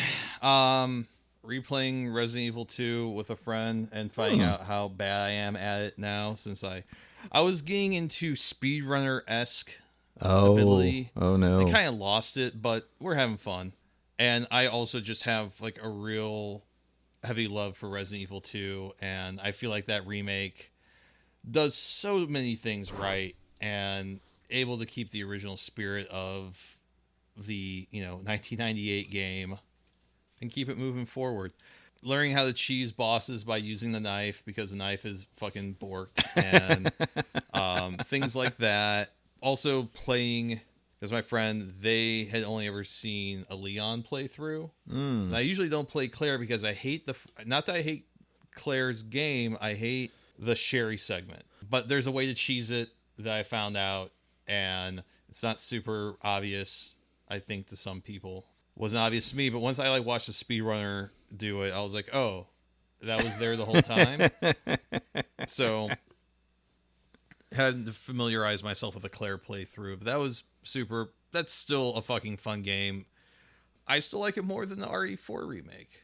replaying Resident Evil 2 with a friend and finding out how bad I am at it now, since I was getting into speedrunner-esque ability. Oh, no. I kind of lost it, but we're having fun. And I also just have like a real heavy love for Resident Evil 2, and I feel like that remake does so many things right and able to keep the original spirit of the 1998 game and keep it moving forward. Learning how to cheese bosses by using the knife because the knife is fucking borked and things like that. Also playing, because my friend, they had only ever seen a Leon playthrough. And I usually don't play Claire because I hate not that I hate Claire's game, I hate the Sherry segment. But there's a way to cheese it that I found out, and it's not super obvious, I think, to some people. Wasn't obvious to me, but once I watched a speedrunner do it, I was like, oh, that was there the whole time. So had to familiarize myself with a Claire playthrough, but that was super. That's still a fucking fun game. I still like it more than the RE4 remake.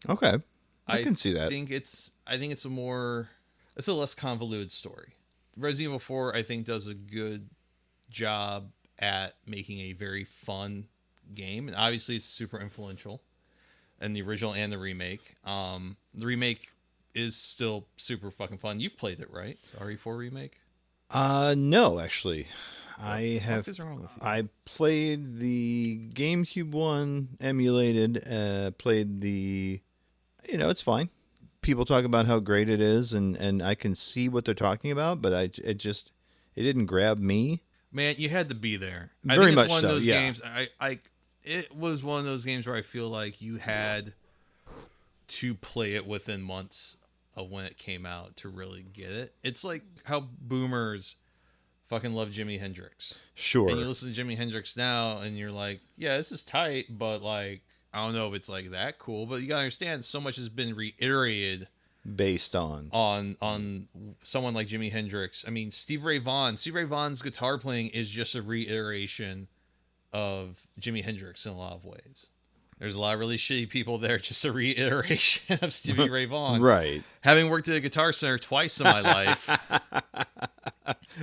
Okay, I can see that. I think it's a less convoluted story. Resident Evil 4, I think, does a good job at making a very fun game, and obviously it's super influential in the original and the remake. The remake is still super fucking fun. You've played it, right? The RE4 remake? No, actually. What the fuck is wrong with you? I played the GameCube one, emulated, played the... it's fine. People talk about how great it is, and I can see what they're talking about, but it didn't grab me. Man, you had to be there. Very I think much it's one so, of those yeah. games. It was one of those games where I feel like you had to play it within months of when it came out to really get it. It's like how boomers fucking love Jimi Hendrix. Sure. And you listen to Jimi Hendrix now, and you're like, yeah, this is tight, but I don't know if it's that cool. But you gotta understand, so much has been reiterated based on someone like Jimi Hendrix. I mean, Stevie Ray Vaughan's guitar playing is just a reiteration of Jimi Hendrix in a lot of ways. There's a lot of really shitty people there, just a reiteration of Stevie Ray Vaughan. Right. Having worked at a Guitar Center twice in my life.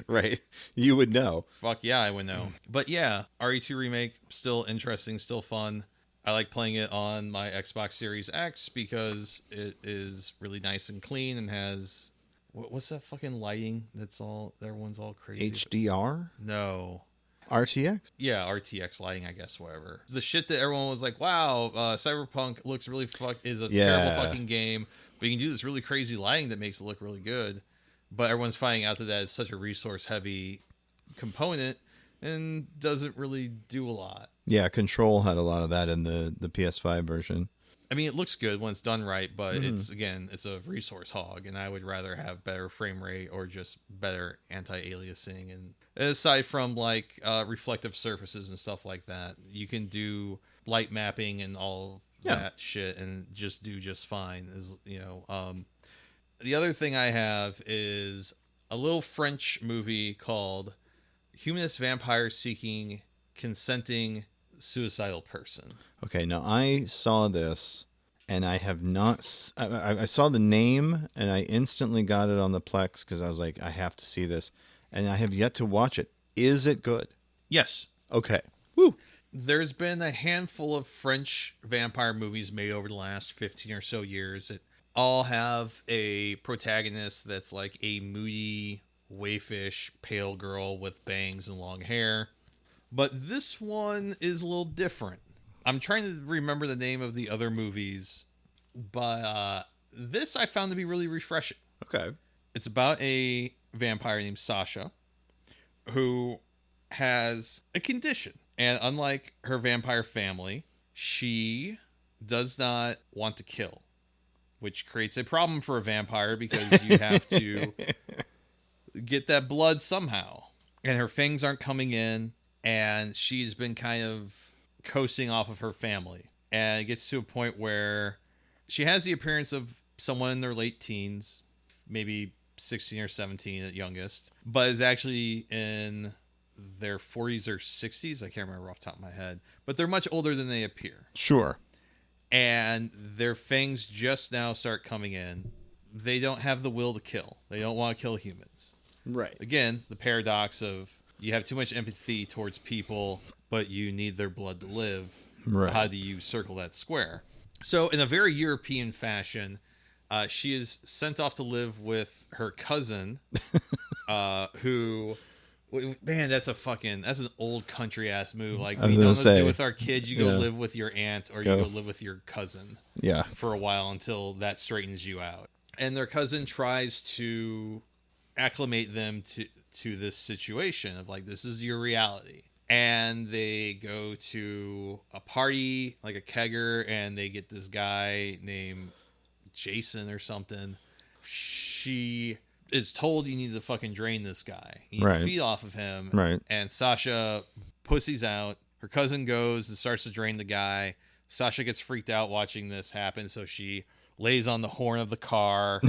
Right. You would know. Fuck yeah, I would know. But yeah, RE2 Remake, still interesting, still fun. I like playing it on my Xbox Series X because it is really nice and clean and has... What's that fucking lighting everyone's all crazy? HDR? No. RTX? Yeah, RTX lighting, I guess, whatever. The shit that everyone was like, wow, Cyberpunk looks really is a terrible fucking game, but you can do this really crazy lighting that makes it look really good. But everyone's finding out that it's such a resource-heavy component and doesn't really do a lot. Yeah, Control had a lot of that in the PS5 version. I mean, it looks good when it's done right, but it's a resource hog, and I would rather have better frame rate or just better anti-aliasing. And aside from reflective surfaces and stuff like that, you can do light mapping and all that shit and just do just fine. The other thing I have is a little French movie called Humanist Vampire Seeking Consenting Suicidal Person. Okay, now I saw this, and I have not... I saw the name, and I instantly got it on the Plex, because I was like, I have to see this, and I have yet to watch it. Is it good? Yes. Okay. Woo! There's been a handful of French vampire movies made over the last 15 or so years that all have a protagonist that's like a moody, waifish, pale girl with bangs and long hair. But this one is a little different. I'm trying to remember the name of the other movies, but this I found to be really refreshing. Okay. It's about a vampire named Sasha who has a condition. And unlike her vampire family, she does not want to kill, which creates a problem for a vampire because you have to get that blood somehow. And her fangs aren't coming in, and she's been kind of coasting off of her family. And it gets to a point where she has the appearance of someone in their late teens, maybe 16 or 17 at youngest, but is actually in their 40s or 60s. I can't remember off the top of my head, but they're much older than they appear. Sure. And their fangs just now start coming in. They don't have the will to kill. They don't want to kill humans. Right. Again, the paradox of you have too much empathy towards people, but you need their blood to live. Right. How do you circle that square? So in a very European fashion, she is sent off to live with her cousin, who... Man, that's an old country ass move. Like, we don't know what to do with our kids. You go live with your aunt, or you go live with your cousin. Yeah. For a while until that straightens you out. And their cousin tries to acclimate them to this situation of like, this is your reality. And they go to a party, like a kegger, and they get this guy named Jason or something. She is told you need to fucking drain this guy. You need to feed off of him. Right. And Sasha pussies out. Her cousin goes and starts to drain the guy. Sasha gets freaked out watching this happen, so she lays on the horn of the car.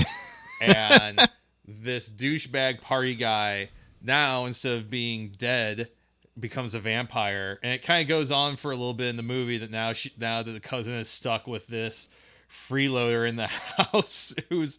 And this douchebag party guy, now instead of being dead, becomes a vampire. And it kind of goes on for a little bit in the movie that now that the cousin is stuck with this freeloader in the house who's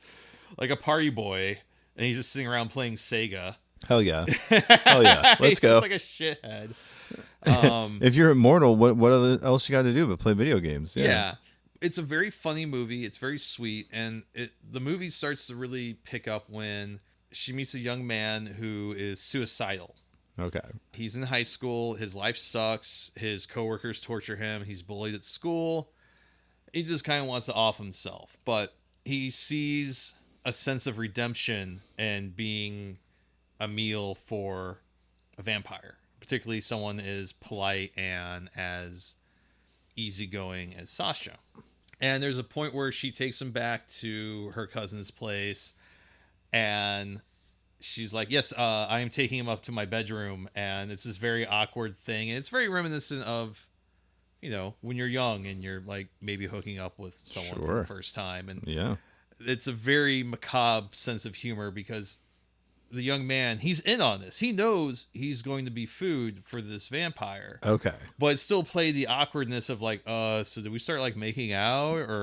like a party boy. And he's just sitting around playing Sega. Hell yeah. Hell yeah. Let's go. He's just like a shithead. If you're immortal, what else you got to do but play video games? Yeah. It's a very funny movie. It's very sweet. And the movie starts to really pick up when she meets a young man who is suicidal. Okay. He's in high school. His life sucks. His coworkers torture him. He's bullied at school. He just kind of wants to off himself. But he sees a sense of redemption and being a meal for a vampire, particularly someone as polite and as easygoing as Sasha. And there's a point where she takes him back to her cousin's place, and she's like, yes, I am taking him up to my bedroom. And it's this very awkward thing. And it's very reminiscent of, when you're young and you're like maybe hooking up with someone for the first time. And yeah. It's a very macabre sense of humor because the young man, he's in on this. He knows he's going to be food for this vampire. Okay. But still play the awkwardness of like, so do we start like making out or,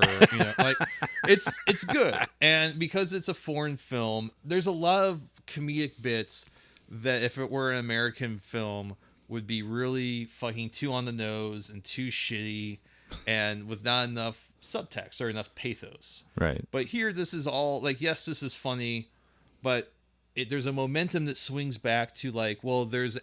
like it's good. And because it's a foreign film, there's a lot of comedic bits that if it were an American film would be really fucking too on the nose and too shitty. And with not enough subtext or enough pathos. Right. But here, this is all like, yes, this is funny, but there's a momentum that swings back to like, well, there's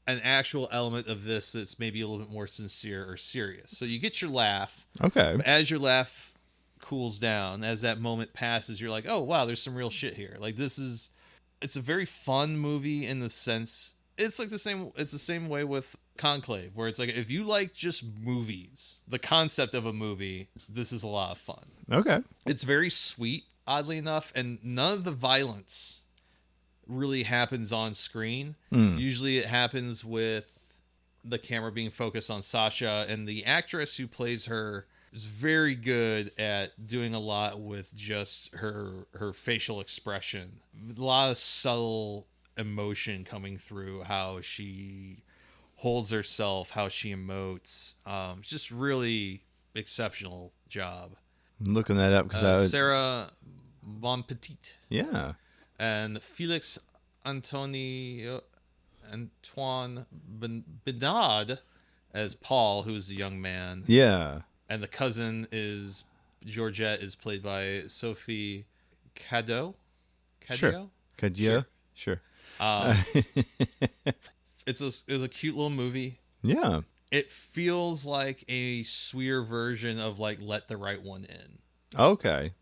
an actual element of this that's maybe a little bit more sincere or serious. So you get your laugh. Okay. But as your laugh cools down, as that moment passes, you're like, oh, wow, there's some real shit here. Like it's a very fun movie in the sense. It's like the same way with Conclave, where it's like, if you like just movies, the concept of a movie, this is a lot of fun. Okay. It's very sweet, oddly enough, and none of the violence really happens on screen. Usually it happens with the camera being focused on Sasha, and the actress who plays her is very good at doing a lot with just her facial expression. A lot of subtle emotion coming through how she holds herself, how she emotes. Just really exceptional job. I'm looking that up because Sarah Bonpetit. Yeah. And Felix Antoine Bedard as Paul, who's the young man. Yeah. And the cousin is Georgette, is played by Sophie Cadeau. Sure. Cadeau. Sure. It's a cute little movie. Yeah. It feels like a sweeter version of like Let the Right One In. Okay.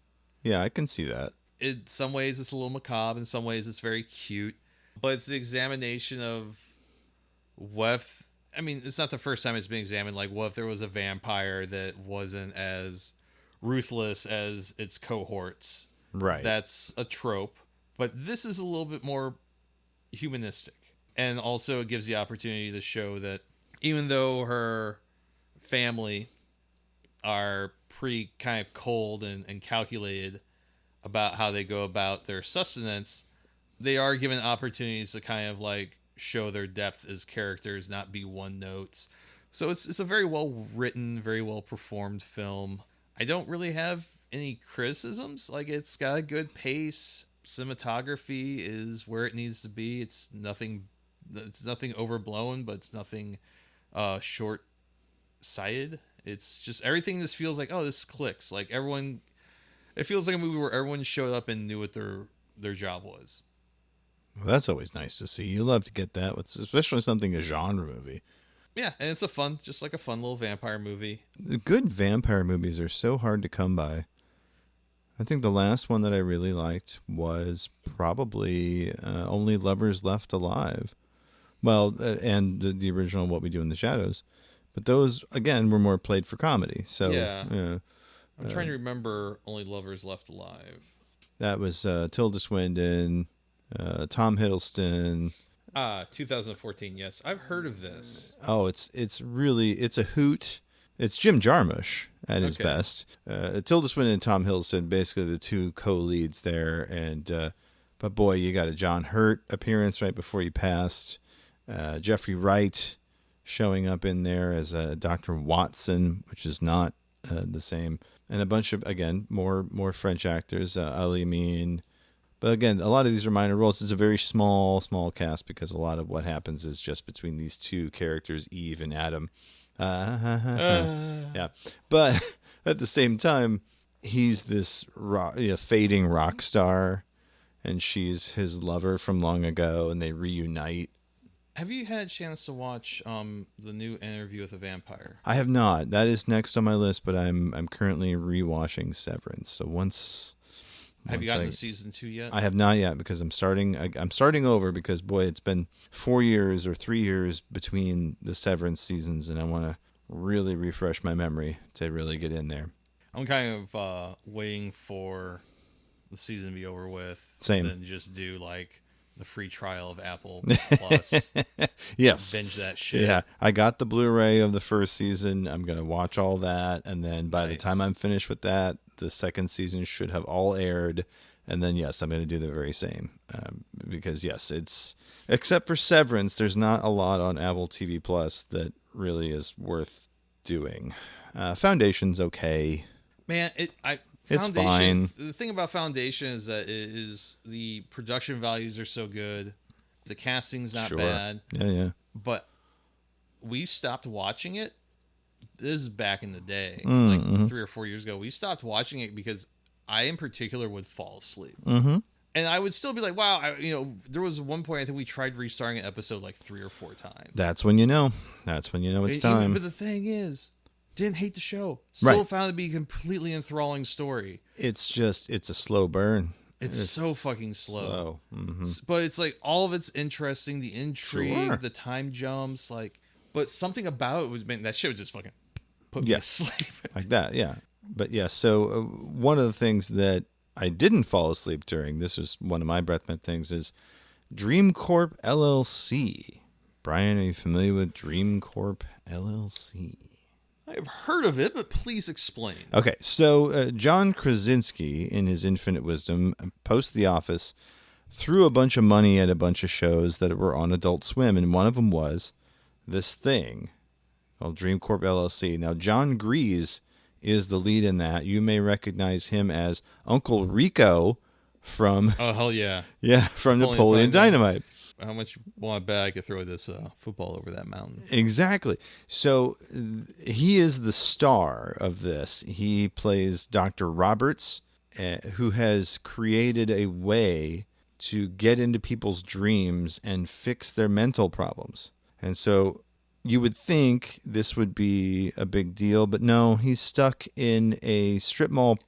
Yeah, I can see that. In some ways, it's a little macabre. In some ways, it's very cute. But it's the examination of what if... I mean, it's not the first time it's been examined. Like, what if there was a vampire that wasn't as ruthless as its cohorts? Right. That's a trope. But this is a little bit more humanistic. And also, it gives the opportunity to show that even though her family are pretty kind of cold and calculated about how they go about their sustenance, they are given opportunities to kind of like show their depth as characters, not be one notes. So it's a very well written, very well performed film. I don't really have any criticisms. Like, it's got a good pace. Cinematography is where it needs to be. It's nothing overblown, but it's nothing short-sighted. It's just everything just feels like, oh, this clicks. Like, everyone, it feels like a movie where everyone showed up and knew what their job was. Well, that's always nice to see. You love to get that, especially something a genre movie. Yeah, and it's just like a fun little vampire movie. Good vampire movies are so hard to come by. I think the last one that I really liked was probably Only Lovers Left Alive. Well, and the original What We Do in the Shadows. But those, again, were more played for comedy. So yeah. I'm trying to remember Only Lovers Left Alive. That was Tilda Swinton, Tom Hiddleston. 2014, yes. I've heard of this. Oh, it's a hoot. It's Jim Jarmusch at his best. Tilda Swinton and Tom Hiddleston, basically the two co-leads there. And but boy, you got a John Hurt appearance right before he passed. Jeffrey Wright showing up in there as Dr. Watson, which is not the same. And a bunch of, again, more French actors, Ali Amin. But again, a lot of these are minor roles. It's a very small cast because a lot of what happens is just between these two characters, Eve and Adam. Yeah. But at the same time, he's this fading rock star, and she's his lover from long ago, and they reunite. Have you had a chance to watch the new Interview with a Vampire? I have not. That is next on my list, but I'm currently rewatching Severance. So once have you gotten to season 2 yet? I have not yet because I'm starting over because boy, it's been 4 years or 3 years between the Severance seasons, and I want to really refresh my memory to really get in there. I'm kind of waiting for the season to be over with. Same. And then just do like the free trial of Apple Plus. Yes. Binge that shit. Yeah. I got the Blu-ray of the first season. I'm going to watch all that. And then by the time I'm finished with that, the second season should have all aired. And then, yes, I'm going to do the very same. Because, yes, it's... Except for Severance, there's not a lot on Apple TV Plus that really is worth doing. Foundation's okay. Man, it's fine. The thing about Foundation is that the production values are so good. The casting's not bad. Yeah. But we stopped watching it. This is back in the day, like 3 or 4 years ago. We stopped watching it because I, in particular, would fall asleep. Mm-hmm. And I would still be like, wow, there was one point I think we tried restarting an episode like 3 or 4 times. That's when you know. It's time. But the thing is, didn't hate the show. Still found it to be a completely enthralling story. It's a slow burn. It's so fucking slow. Mm-hmm. But it's like all of it's interesting. The intrigue, the time jumps, but something about it was, man, that shit would just fucking put me to sleep. Like that, yeah. But yeah, so one of the things that I didn't fall asleep during, this is one of my breath mint things, is Dreamcorp LLC. Brian, are you familiar with Dreamcorp LLC? I have heard of it, but please explain. Okay, so John Krasinski, in his infinite wisdom, post The Office, threw a bunch of money at a bunch of shows that were on Adult Swim, and one of them was this thing called Dreamcorp LLC. Now, John Grease is the lead in that. You may recognize him as Uncle Rico from... Oh, hell yeah. Yeah, from Napoleon Dynamite. How much want to bet I could throw this football over that mountain? Exactly. So he is the star of this. He plays Dr. Roberts, who has created a way to get into people's dreams and fix their mental problems. And so you would think this would be a big deal, but no, he's stuck in a strip mall.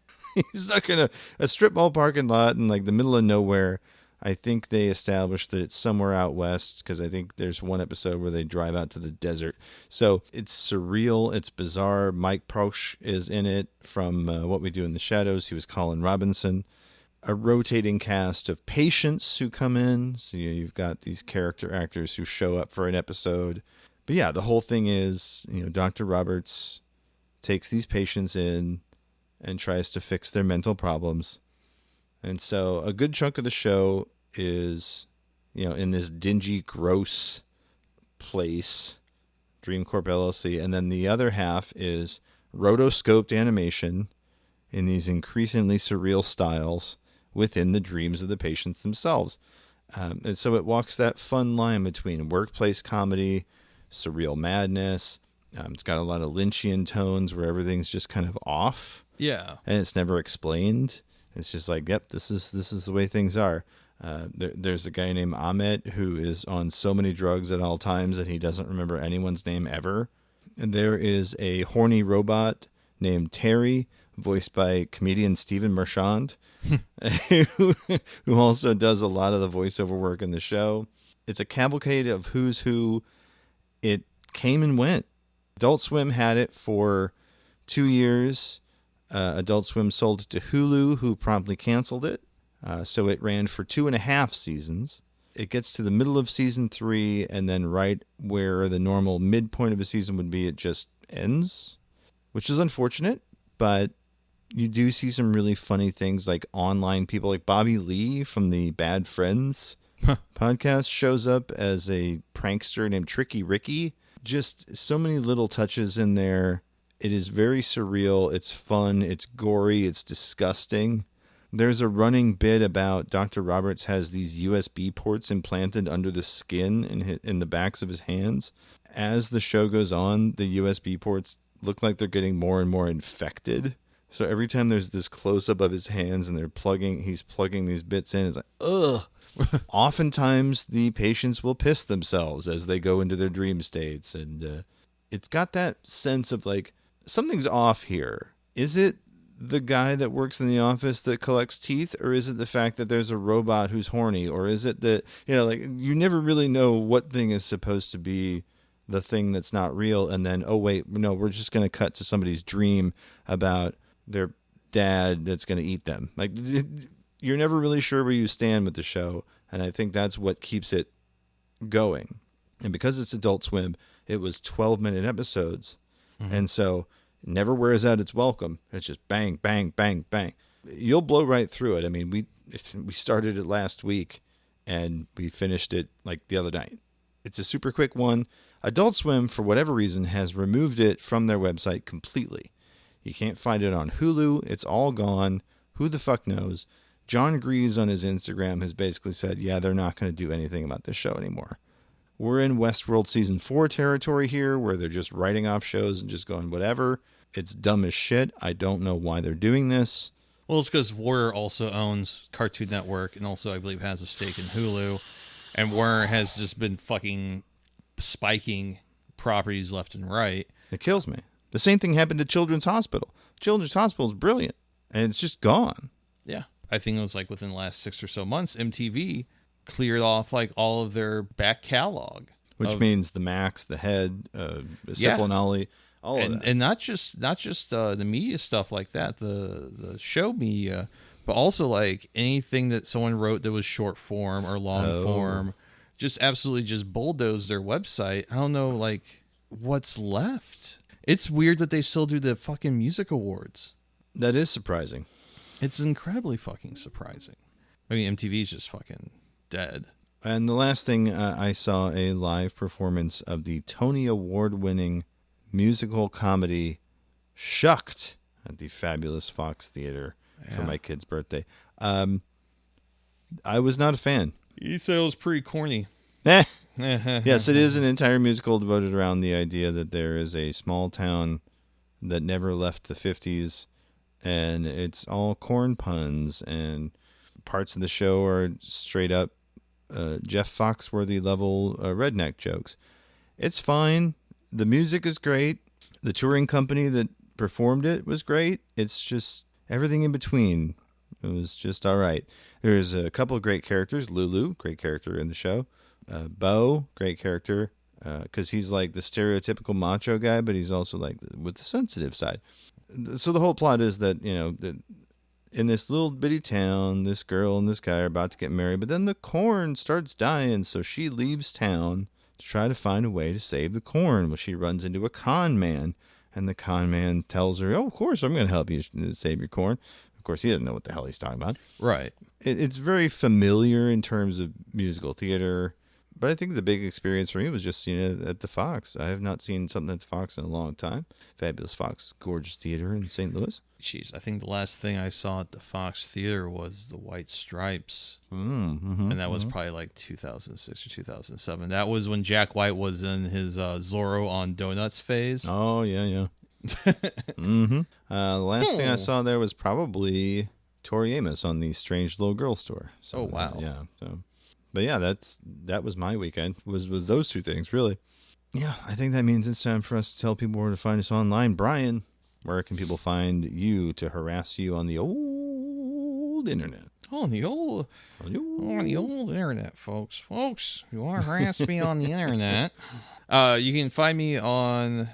He's stuck in a strip mall parking lot in like the middle of nowhere. I think they established that it's somewhere out west because I think there's one episode where they drive out to the desert. So it's surreal. It's bizarre. Mike Proch is in it from What We Do in the Shadows. He was Colin Robinson. A rotating cast of patients who come in. So you've got these character actors who show up for an episode. But yeah, the whole thing is, Dr. Roberts takes these patients in and tries to fix their mental problems. And so a good chunk of the show is, in this dingy, gross place, Dreamcorp LLC. And then the other half is rotoscoped animation in these increasingly surreal styles within the dreams of the patients themselves. And so it walks that fun line between workplace comedy, surreal madness. It's got a lot of Lynchian tones where everything's just kind of off. Yeah. And it's never explained. It's just like, yep, this is the way things are. There's a guy named Ahmet who is on so many drugs at all times that he doesn't remember anyone's name ever. And there is a horny robot named Terry, voiced by comedian Stephen Marchand, who also does a lot of the voiceover work in the show. It's a cavalcade of who's who. It came and went. Adult Swim had it for 2 years. Adult Swim sold it to Hulu, who promptly canceled it. So it ran for 2.5 seasons. It gets to the middle of season 3, and then right where the normal midpoint of a season would be, it just ends, which is unfortunate. But you do see some really funny things, like online people like Bobby Lee from the Bad Friends podcast shows up as a prankster named Tricky Ricky. Just so many little touches in there. It is very surreal. It's fun. It's gory. It's disgusting. There's a running bit about Dr. Roberts has these USB ports implanted under the skin in the backs of his hands. As the show goes on, the USB ports look like they're getting more and more infected. So every time there's this close-up of his hands and he's plugging these bits in, it's like, ugh. Oftentimes, the patients will piss themselves as they go into their dream states. And it's got that sense of like, something's off here. Is it the guy that works in the office that collects teeth, or is it the fact that there's a robot who's horny, or is it that, you never really know what thing is supposed to be the thing that's not real, and then, oh wait, no, we're just going to cut to somebody's dream about their dad that's going to eat them. Like, you're never really sure where you stand with the show, and I think that's what keeps it going. And because it's Adult Swim, it was 12-minute episodes. And so it never wears out its welcome. It's just bang, bang, bang, bang. You'll blow right through it. I mean, we started it last week, and we finished it like the other night. It's a super quick one. Adult Swim, for whatever reason, has removed it from their website completely. You can't find it on Hulu. It's all gone. Who the fuck knows? John Grease on his Instagram has basically said, yeah, they're not going to do anything about this show anymore. We're in Westworld Season 4 territory here, where they're just writing off shows and just going whatever. It's dumb as shit. I don't know why they're doing this. Well, it's because Warner also owns Cartoon Network and also, I believe, has a stake in Hulu. And Warner has just been fucking spiking properties left and right. It kills me. The same thing happened to Children's Hospital. Children's Hospital is brilliant, and it's just gone. Yeah. I think it was like within the last 6 or so months, MTV cleared off like all of their back catalog. Which means the Max, the Head, Syphil and Ollie, all of that. And not just the media stuff like that, the show media, but also like anything that someone wrote that was short form or long form, just absolutely just bulldozed their website. I don't know like what's left. It's weird that they still do the fucking music awards. That is surprising. It's incredibly fucking surprising. I mean, MTV's just fucking dead. And the last thing, I saw a live performance of the Tony Award-winning musical comedy Shucked at the fabulous Fox Theater for my kid's birthday. I was not a fan. You said it was pretty corny. Yes, it is an entire musical devoted around the idea that there is a small town that never left the 50s, and it's all corn puns, and parts of the show are straight up Jeff Foxworthy level redneck jokes. It's fine. The music is great. The touring company that performed it was great. It's just everything in between. It was just all right. There's a couple of great characters. Lulu, great character in the show. Bo, great character, because he's like the stereotypical macho guy, but he's also like with the sensitive side. So the whole plot is that, you know, that in this little bitty town, this girl and this guy are about to get married, but then the corn starts dying, so she leaves town to try to find a way to save the corn. Well, she runs into a con man, and the con man tells her, "Oh, of course, I'm going to help you save your corn." Of course, he doesn't know what the hell he's talking about. Right. It's very familiar in terms of musical theater. But I think the big experience for me was just, you know, at the Fox. I have not seen something at the Fox in a long time. Fabulous Fox, gorgeous theater in St. Louis. Jeez, I think the last thing I saw at the Fox Theater was the White Stripes. Mm-hmm, and that was probably like 2006 or 2007. That was when Jack White was in his Zorro on Donuts phase. Oh, yeah. The last thing I saw there was probably Tori Amos on the Strange Little Girl store. So, wow. Yeah. So. But yeah, that was my weekend, was those two things, really. Yeah, I think that means it's time for us to tell people where to find us online. Brian, where can people find you to harass you on the old internet? On the old internet, folks. Folks, you want to harass me on the internet? You can find me on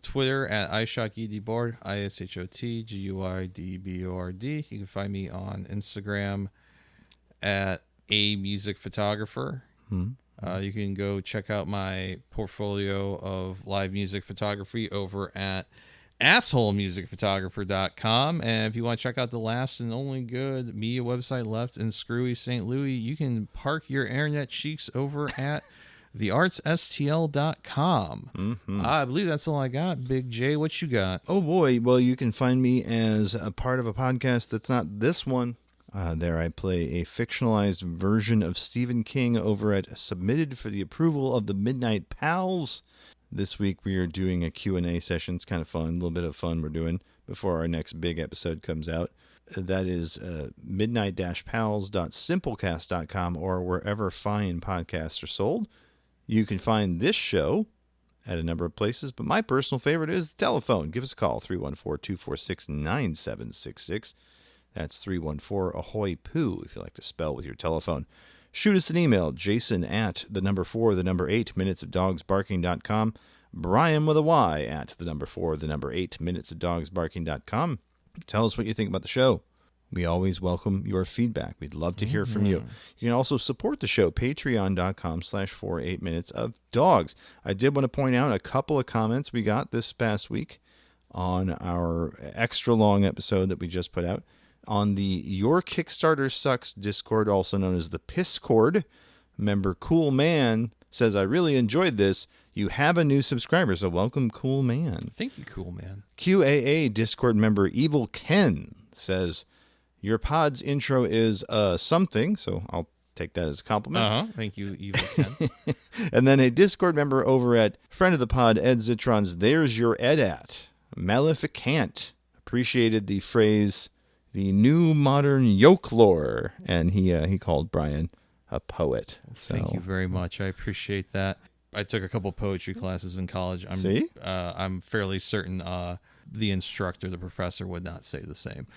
Twitter at iShotGuidBoard, ISHOTGUIDBORD. You can find me on Instagram at A Music Photographer. You can go check out my portfolio of live music photography over at assholemusicphotographer.com. And if you want to check out the last and only good media website left in screwy St. Louis, you can park your internet cheeks over at theartsstl.com. I believe that's all I got. Big J, what you got? Oh boy, well, you can find me as a part of a podcast that's not this one. There I play a fictionalized version of Stephen King over at Submitted for the Approval of the Midnight Pals. This week we are doing a Q&A session. It's kind of fun, a little bit of fun we're doing before our next big episode comes out. That is midnight-pals.simplecast.com or wherever fine podcasts are sold. You can find this show at a number of places, but my personal favorite is the telephone. Give us a call, 314-246-9766. That's 314-AHOY POO if you like to spell with your telephone. Shoot us an email, jason@4:8minutesofdogsbarking.com, Brian with a Y at 4:8minutesofdogsbarking.com. Tell us what you think about the show. We always welcome your feedback. We'd love to hear from you. You can also support the show, patreon.com/4:8minutesofdogs. I did want to point out a couple of comments we got this past week on our extra long episode that we just put out. On the Your Kickstarter Sucks Discord, also known as the Pisscord, member Cool Man says, "I really enjoyed this. You have a new subscriber, so welcome, Cool Man." Thank you, Cool Man. QAA Discord member Evil Ken says, "Your pod's intro is something," so I'll take that as a compliment. Thank you, Evil Ken. And then a Discord member over at friend of the pod, Ed Zitron's There's Your Ed At, Maleficant, appreciated the phrase, the new modern yokelore, and he called Brian a poet. So. Thank you very much. I appreciate that. I took a couple poetry classes in college. I'm fairly certain the instructor, the professor, would not say the same.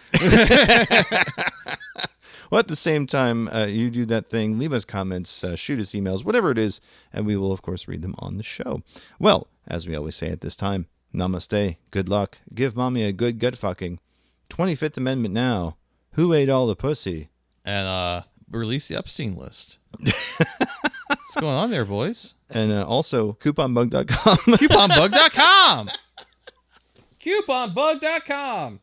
Well, at the same time, you do that thing. Leave us comments, shoot us emails, whatever it is, and we will, of course, read them on the show. Well, as we always say at this time, namaste, good luck, give mommy a good gut fucking. 25th Amendment now. Who ate all the pussy? And release the Epstein list. What's going on there, boys? And also, couponbug.com. Couponbug.com. CouponBug.com.